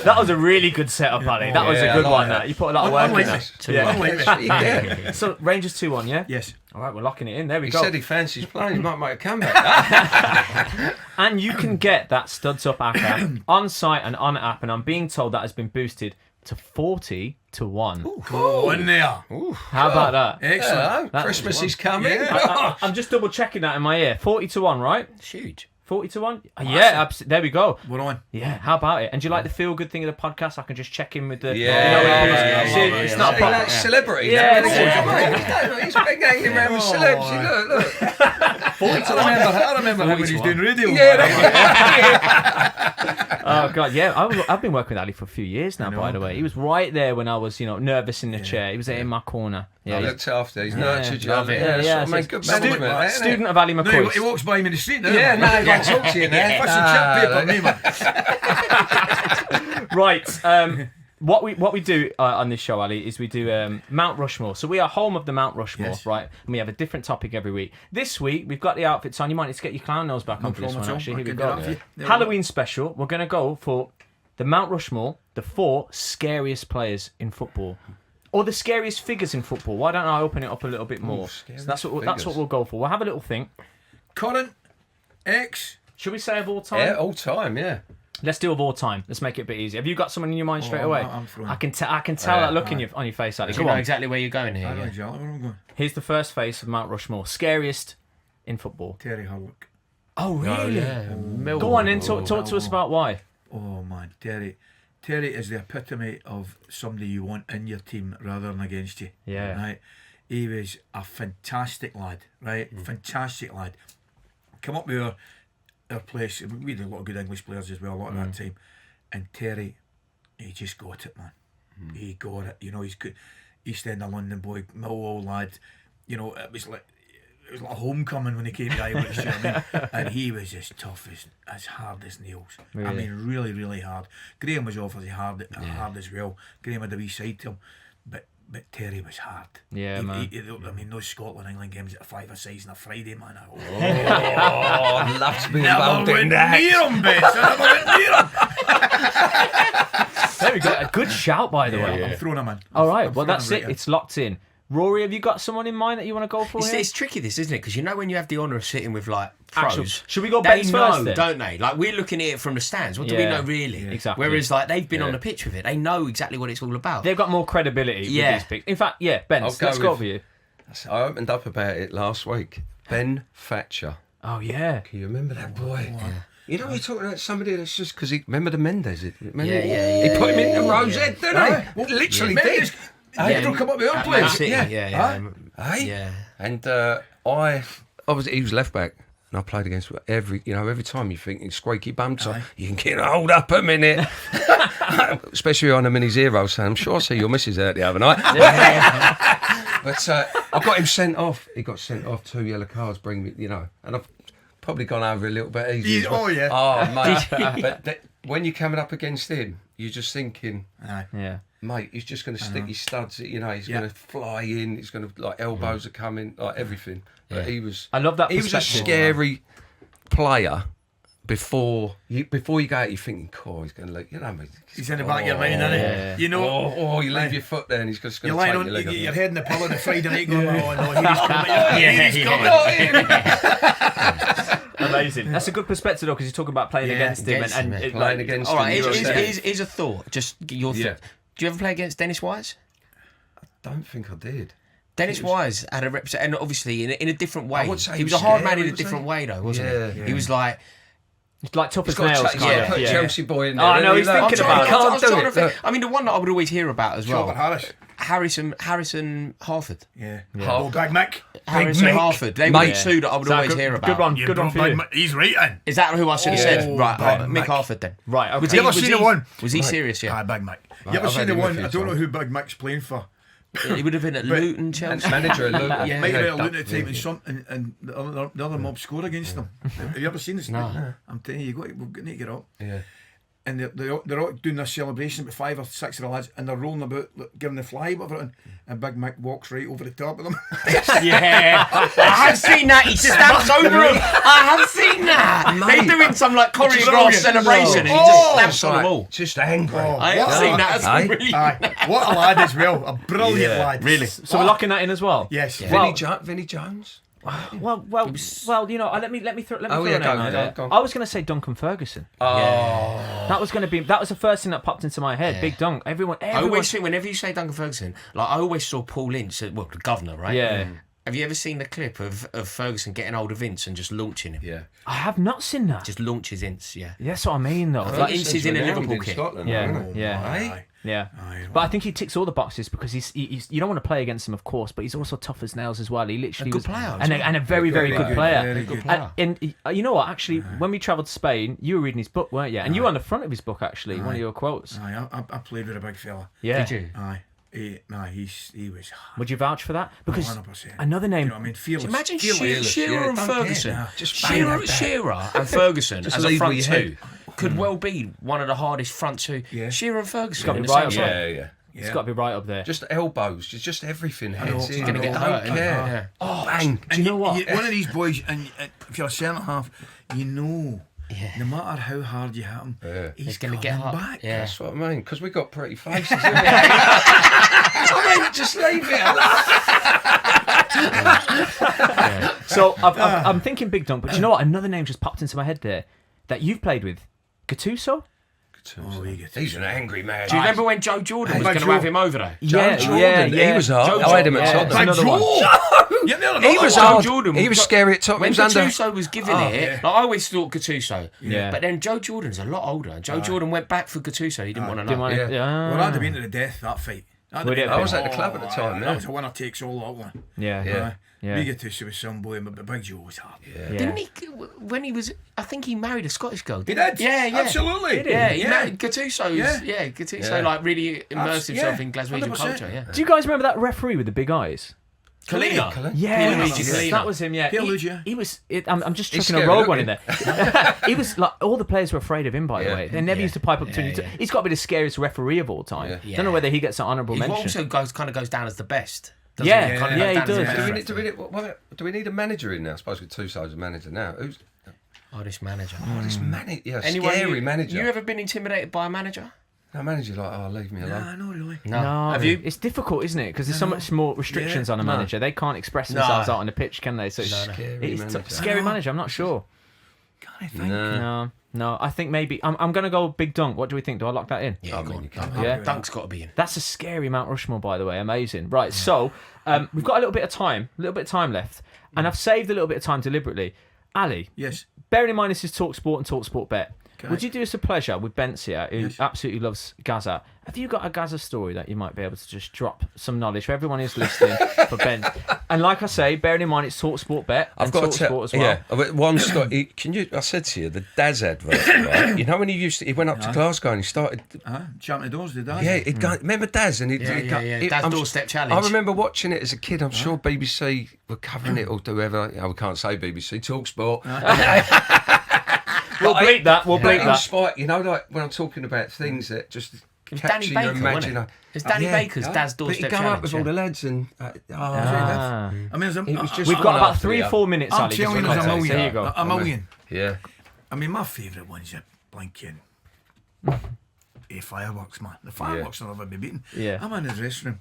That was a really good setup, Paddy. That was a good one. That you put a lot of work in that. Yeah. So Rangers 2-1, yeah? Yes. All right, we're locking it in. There we He go. said he fancies playing. He might make a comeback. And you can get that Studs Up app on site and on app, and I'm being told that has been boosted to 40 to 1. Go in there. How about that? Excellent. Christmas is coming. I'm just double checking that in my ear. 40 to 1, right? It's huge. 40 to 1? Yeah, there we go. We're on. Yeah, how about it? And do you like the feel good thing of the podcast? I can just check in with the. It's not about celebrity. Yeah, he's big hanging around with celebs. Look. 40 to 1. I remember him when he was doing radio. Oh God, yeah. I've been working with Ali for a few years now. By the way, he was right there when I was, nervous in the chair. He was there in my corner. Yeah, I looked after. He's nurtured you. Love it. Yeah, good management. Student of Ally McCoist. He walks by me in the street now. Yeah, no, he won't talk to you now. Fuss some chip paper, me, man. Right. What we do on this show, Ali, is we do Mount Rushmore. So we are home of the Mount Rushmore, right? And we have a different topic every week. This week we've got the outfits on. You might need to get your clown nose back on for this one. Actually, here we go. Halloween special. We're going to go for the Mount Rushmore, the 4 scariest players in football. Or the scariest figures in football. Why don't I open it up a little bit more? So that's what we'll go for. We'll have a little think. Current, ex. Should we say of all time? Yeah, all time, yeah. Let's do of all time. Let's make it a bit easier. Have you got someone in your mind straight away? I can tell that look on your face, Ali. You know exactly where you're going here. I know exactly where I'm going. Here's the first face of Mount Rushmore. Scariest in football. Terry Hurlock. Oh, really? Yeah. Go on in. Talk to us about why. Oh, man. Terry is the epitome of somebody you want in your team rather than against you. Yeah. Right? He was a fantastic lad, right? Fantastic lad. Come up with our place. We had a lot of good English players as well, a lot of that time. And Terry, he just got it, man. He got it. He's good. East End of London boy, Millwall lad. It was like a homecoming when he came to Ibrox, you know what I mean? And he was as tough as hard as nails. Really? I mean, really, really hard. Graham was obviously hard as well. Graham had a wee side to him, but Terry was hard. Yeah, man. I mean, those Scotland-England games at a 5-a-side on a Friday, man. I'd love to be involved in that. There we go. A good shout, by the way. I'm throwing him in. All right. Well, that's it. It's locked in. Rory, have you got someone in mind that you want to go for here? It's tricky, this, isn't it? Because when you have the honour of sitting with pros, should we go they bets know, first then? don't they? Like, we're looking at it from the stands. What do we know really? Exactly. Whereas, they've been on the pitch with it. They know exactly what it's all about. They've got more credibility with these picks. In fact, Ben, let's go for you. I opened up about it last week. Ben Thatcher. Oh, yeah. Can you remember that boy? Yeah. You're talking about somebody that's just because remember the Mendes? He put him in the rose head, didn't he? Literally did. He'll come up with our players. Yeah. And I obviously he was left back, and I played against every time you think squeaky bumps, you can get hold up a minute, especially on him in his hero. So I'm sure I see your missus out the other night. But I got him sent off. He got sent off 2 yellow cards. Bring me, and I've probably gone over a little bit easy. Oh yeah. Oh mate. But when you're coming up against him, you're just thinking, mate, he's just going to stick his studs. He's going to fly in. He's going to elbows are coming, everything. But he was. I love that. He was a scary player before you go out, you're thinking, "Oh, he's going to look." You know, I mean, he's in the back of your mind, isn't he? Yeah. You know, you leave your foot there, and he's just going you're to take lying your leg on off. your head in the pillow on a Friday night, going, "Oh no, here he's coming." Amazing. That's a good perspective though, because you're talking about playing against him and playing against him. All right, You're here's a thought. Just your thought. Do you ever play against Dennis Wise? I don't think I did. Dennis Wise had a representative, and obviously in a different way. I would say He was a hard man scary, in a different way, though, wasn't he? Yeah. He was like. It's like tough as He's got nails. to Kind put of. Chelsea boy in there. Oh, I know, he's Look, thinking about it. Can't do it. I mean, the one that I would always hear about as well. Robert Harris. Harrison Harford. Yeah. Oh, Big Mick. Harrison Mick. Harford. They were the two that I would always hear about. Good one. You Good one brought for you. Big Mick. He's right in. Is that who I should have said? Right, Big Mick Mick. Harford then. Right. Okay. You ever seen the one? Was he serious? Yeah. Big Mick. Right, You ever I've seen had the him a one? few I don't know times. who Big Mick's playing for. He would have been at Luton, Chelsea. Manager at Luton. Yeah. Might have been at Luton at the time, and the other mob scored against them. Have you ever seen this? No. I'm telling you, we've got to get up. Yeah. And they're all doing this celebration with 5 or 6 of the lads, and they're rolling about, giving the fly, whatever, and Big Mick walks right over the top of them. Yeah, I have seen that. He stamps over him. I have seen that. They're doing some like choreographed celebration, and he just stamps on them all. Just angry. I have seen that. That's really. Aye, what a lad as well, a brilliant lad. Really? So we're locking that in as well. Yes. Well, Vinnie Jones. Well, you know, let me throw a name out there. go on. I was going to say Duncan Ferguson. That was the first thing that popped into my head. Big Dunk. Everyone. I always think whenever you say Duncan Ferguson, like I always saw Paul Lynch, the governor, right? Yeah. Have you ever seen the clip of Ferguson getting hold of Ince and just launching him? Yeah. I have not seen that. Just launches Ince, yeah. That's what I mean, though. think Ince is in a Liverpool kit. Scotland, Yeah. But I think he ticks all the boxes because he's you don't want to play against him, of course, but he's also tough as nails as well. He literally good player, and a very, very good player. Very good player. And you know what? Actually, when we travelled to Spain, you were reading his book, weren't you? And you were on the front of his book, actually, one of your quotes. Aye, I played with a big fella. Yeah. Did you? Aye. He was. Would you vouch for that? Because 100%. another name. You know what I mean? Fearless. Imagine Fearless. Shearer and don't Ferguson. care. Just bang that back. Shearer and Ferguson Just as a lead front with your two could well be one of the hardest front two. Yeah. Shearer and Ferguson. Gotta in be the right same up side. there. Yeah. It's got to be right up there. Just elbows, just everything. Heads in. Gonna get Don't hurt, isn't it? care. Yeah. Oh, bang. Do you know what? One of these boys, and if you're a centre half, you know, no matter how hard you hit him, he's gonna coming get up. back. Yeah. That's what I mean. Because we got pretty faces. Haven't we? I mean, just leave it. So I'm thinking Big Dunk, but you know what? Another name just popped into my head there that you've played with, Gattuso. Oh, He's an angry man. Do you remember when Joe Jordan was Big going to Joe. have him over though? Jordan, he was hard. I had him at Tottenham. Another one. He was Joe hard. Jordan He was scary at Tottenham. When He was under. Gattuso was giving it, like, I always thought Gattuso. Yeah. But then Joe Jordan's a lot older. Joe Jordan went back for Gattuso. He didn't want to know. Didn't want to- Yeah. Well, I'd have been to the death that fight. Would it have I was been? at the club at the time. That Yeah. was a winner takes all that one. Yeah. We get to with some boy, but Big Joe was hard. Didn't he? When he was, I think he married a Scottish girl. He did. Yeah, Absolutely. Yeah, he married Gattuso. Yeah, Gattuso Yeah. like really immersed himself Yeah, in Glaswegian 100%. culture. Yeah. Do you guys remember that referee with the big eyes? Kalina. Yeah, Pierluigi Collina. that was him. Yeah, Pierluigi. he was. I'm just He's chucking a scary rogue one in looking. there. He was like all the players were afraid of him. By the Yeah. way, they never used to pipe up to him. He's got to be the scariest referee of all time. Yeah. Don't know whether he gets an honourable He mention. also goes down as the best. Yeah, he? Kind of yeah, goes he down as does. the Do best. we need a manager in now? I suppose with two sides of manager now. Who's This manager. this manager? Yeah, Anyone scary manager. You ever been intimidated by a manager? No manager like, oh, leave me alone. Nah, not really. No, Have you? It's difficult, isn't it? Because there's so much more restrictions on a manager. They can't express themselves out on the pitch, can they? So it's Scary manager. Scary manager. I'm not sure. Can't I think? No. I think maybe I'm gonna go Big Dunk. What do we think? Do I lock that in? Yeah, go on. Yeah. Dunk's got to be in. That's a scary Mount Rushmore, by the way. Amazing. Right, so we've got a little bit of time left, and I've saved a little bit of time deliberately. Ali, Yes. bearing in mind this is talkSPORT and talkSPORT Bet, Okay. would you do us a pleasure with Bence here, who absolutely loves Gazza? Have you got a Gazza story that you might be able to just drop some knowledge for everyone who's listening for Bence? And like I say, bearing in mind it's talkSPORT Bet and talkSPORT as well. Yeah, one story. Can you? I said to you, the Daz advert. Right? You know when he went up to Glasgow and he started. Jumping the doors, did that? Yeah, he'd go, remember Daz? And Dad's doorstep challenge. I remember watching it as a kid. I'm sure BBC were covering it or whoever. We can't say BBC. talkSPORT. We'll bleep that. We'll bleep that. Inspired, you know, like when I'm talking about things that just Danny catch your Baker, wasn't imagination. it? It's Danny Baker's Dad's But doorstep he'd come up with all challenge. the lads and. I mean, It was just We've got one about after 3 the or 4 minutes, I'm Ali. just telling you, for there's a context. million. There you go. A million. Yeah. I mean, my favourite one's a blinking fireworks, man. The fireworks will never be beaten. Yeah. I'm in the dressing room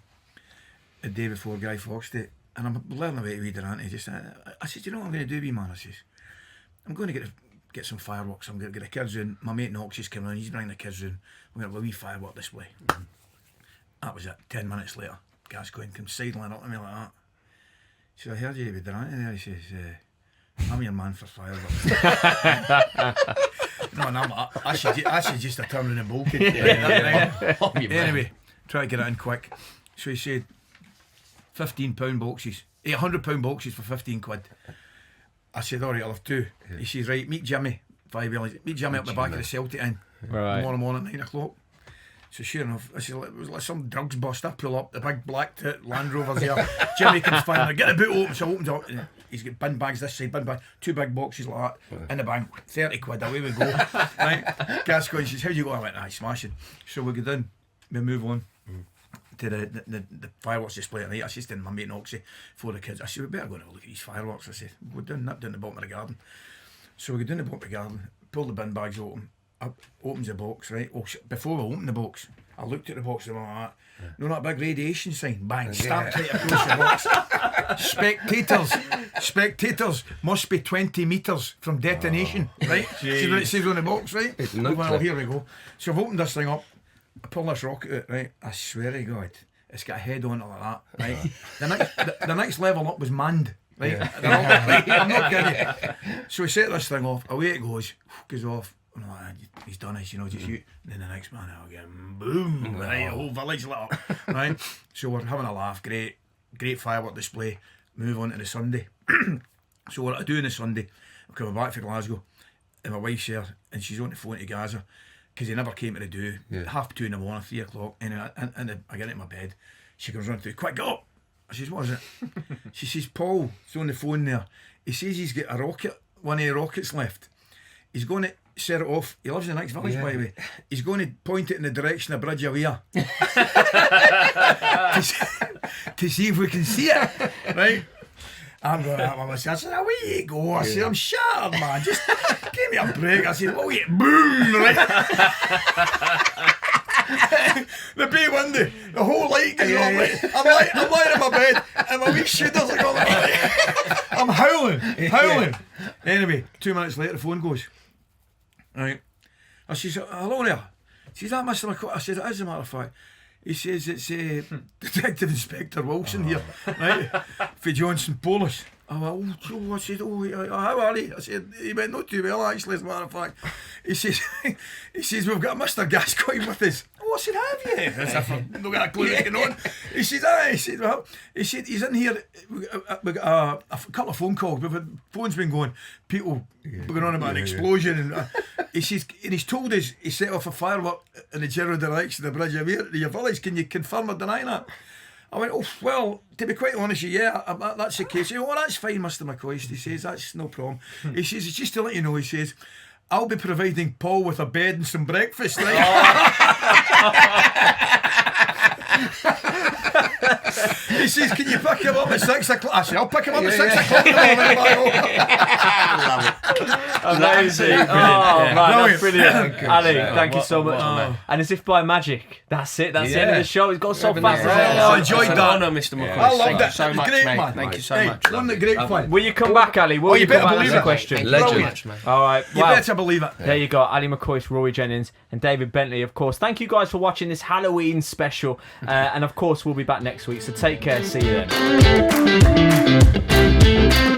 the day before Guy Fawkes Day, and I'm learning about wee Durante. I said, you know what I'm going to do, wee man? I says, I'm going to get some fireworks. I'm going to get the kids in. My mate Knox is coming in. He's bringing the kids in. We're going to have a wee firework display. That was it. 10 minutes later, Gascoigne comes sidling up to me like that. He said, I heard you with Durante there. He says, I'm your man for fireworks. No, and I should just have turned in a bulkhead. Anyway, try to get it in quick. So he said, £15 boxes, £100 boxes for 15 quid. I said, all right, I'll have two. He says, right, meet Jimmy. Meet Jimmy up the back of the Celtic inn. Tomorrow morning at 9 o'clock. So sure enough, I said, it was like some drugs bust. I pull up, the big black Land Rover's here. Jimmy comes finally, get the boot open. So I opened up, and he's got bin bags this side, bin bag, 2 big boxes like that, in the bank, 30 quid, away we go. Right? Gascoigne says, how'd you go? I went, smashing. So we go down, we move on to the fireworks display at night. I said to my mate Noxie, for the kids, I said, we better go and have a look at these fireworks. I said, we'll go down the bottom of the garden. So we go down the bottom of the garden, pull the bin bags open, opens the box, right? Well, before we opened the box, I looked at the box and went like that. You know that big radiation sign? Bang, stamped right across the box. Spectators must be 20 metres from detonation, right? See what it says on the box, right? Well, here we go. So I've opened this thing up, I pull this rocket out, right? I swear to God, it's got a head on it like that, right? The next level up was manned. Right? I'm not kidding you. So we set this thing off, away it goes off. I'm like, he's done it, you know, just you. And then the next man, I'll get boom, right? The whole village lit up, right? So we're having a laugh, great firework display. Move on to the Sunday. So what I do on the Sunday, I'm coming back from Glasgow, and my wife's here, and she's on the phone to Gazza, because he never came to the do. 2:30 in the morning, 3 o'clock, and I get into my bed. She comes running through, quick, get up. I says, what is it? She says, Paul, he's on the phone there. He says he's got a rocket, one of the rockets left. He's going to set it off. He lives in the next village, by the way. He's going to point it in the direction of Bridge of Weir to see if we can see it, right? I'm going out with myself. I said, away you go. I said, I'm shattered, man. Just give me a break. I said, wait, boom, right? The bay window, the whole light goes on. Right? I'm lying in my bed, and my wee shooters are going like, I'm howling. Anyway, 2 minutes later, the phone goes. Right. I says, hello there. She says, that Mr. McCoist? I said, it is, as a matter of fact. He says, it's Detective Inspector Wilson here, right? For Johnson Police. I went, Joe, I said, how are you? I said, he went, not too well, actually, as a matter of fact. He says, we've got Mr. Gascoigne with us. I said, have you? As if I've not got a clue what's going on. He said, aye. He said, he's in here. We got a couple of phone calls. Phone's been going. People going on about an explosion. And he says, and he's told us he set off a firework in the general direction of the Bridge of Weir to your village. Can you confirm or deny that? I went, oh, well, to be quite honest with you, yeah, that's the case. He went, well, that's fine, Mr. McCoist. He says, that's no problem. He says, it's just to let you know, he says, I'll be providing Paul with a bed and some breakfast, right? He says, can you pick him up at 6 o'clock? I said, I'll pick him up at 6 o'clock in the morning. Amazing. Oh, man, that's brilliant. Ali, thank you so much. And as if by magic, that's it. That's the end of the show. It's got so fast. I enjoyed that. Honour, Mr. McCoist. I loved it. So much, great, mate. man. Thank you so much. Wasn't it great fun? Will you come back, Ali? Will you come back and answer the question? Legend. All right. You better believe it. There you go. Ally McCoist, Rory Jennings, and David Bentley, of course. Thank you guys for watching this Halloween special. And of course, we'll be back next week. So take care. See you then.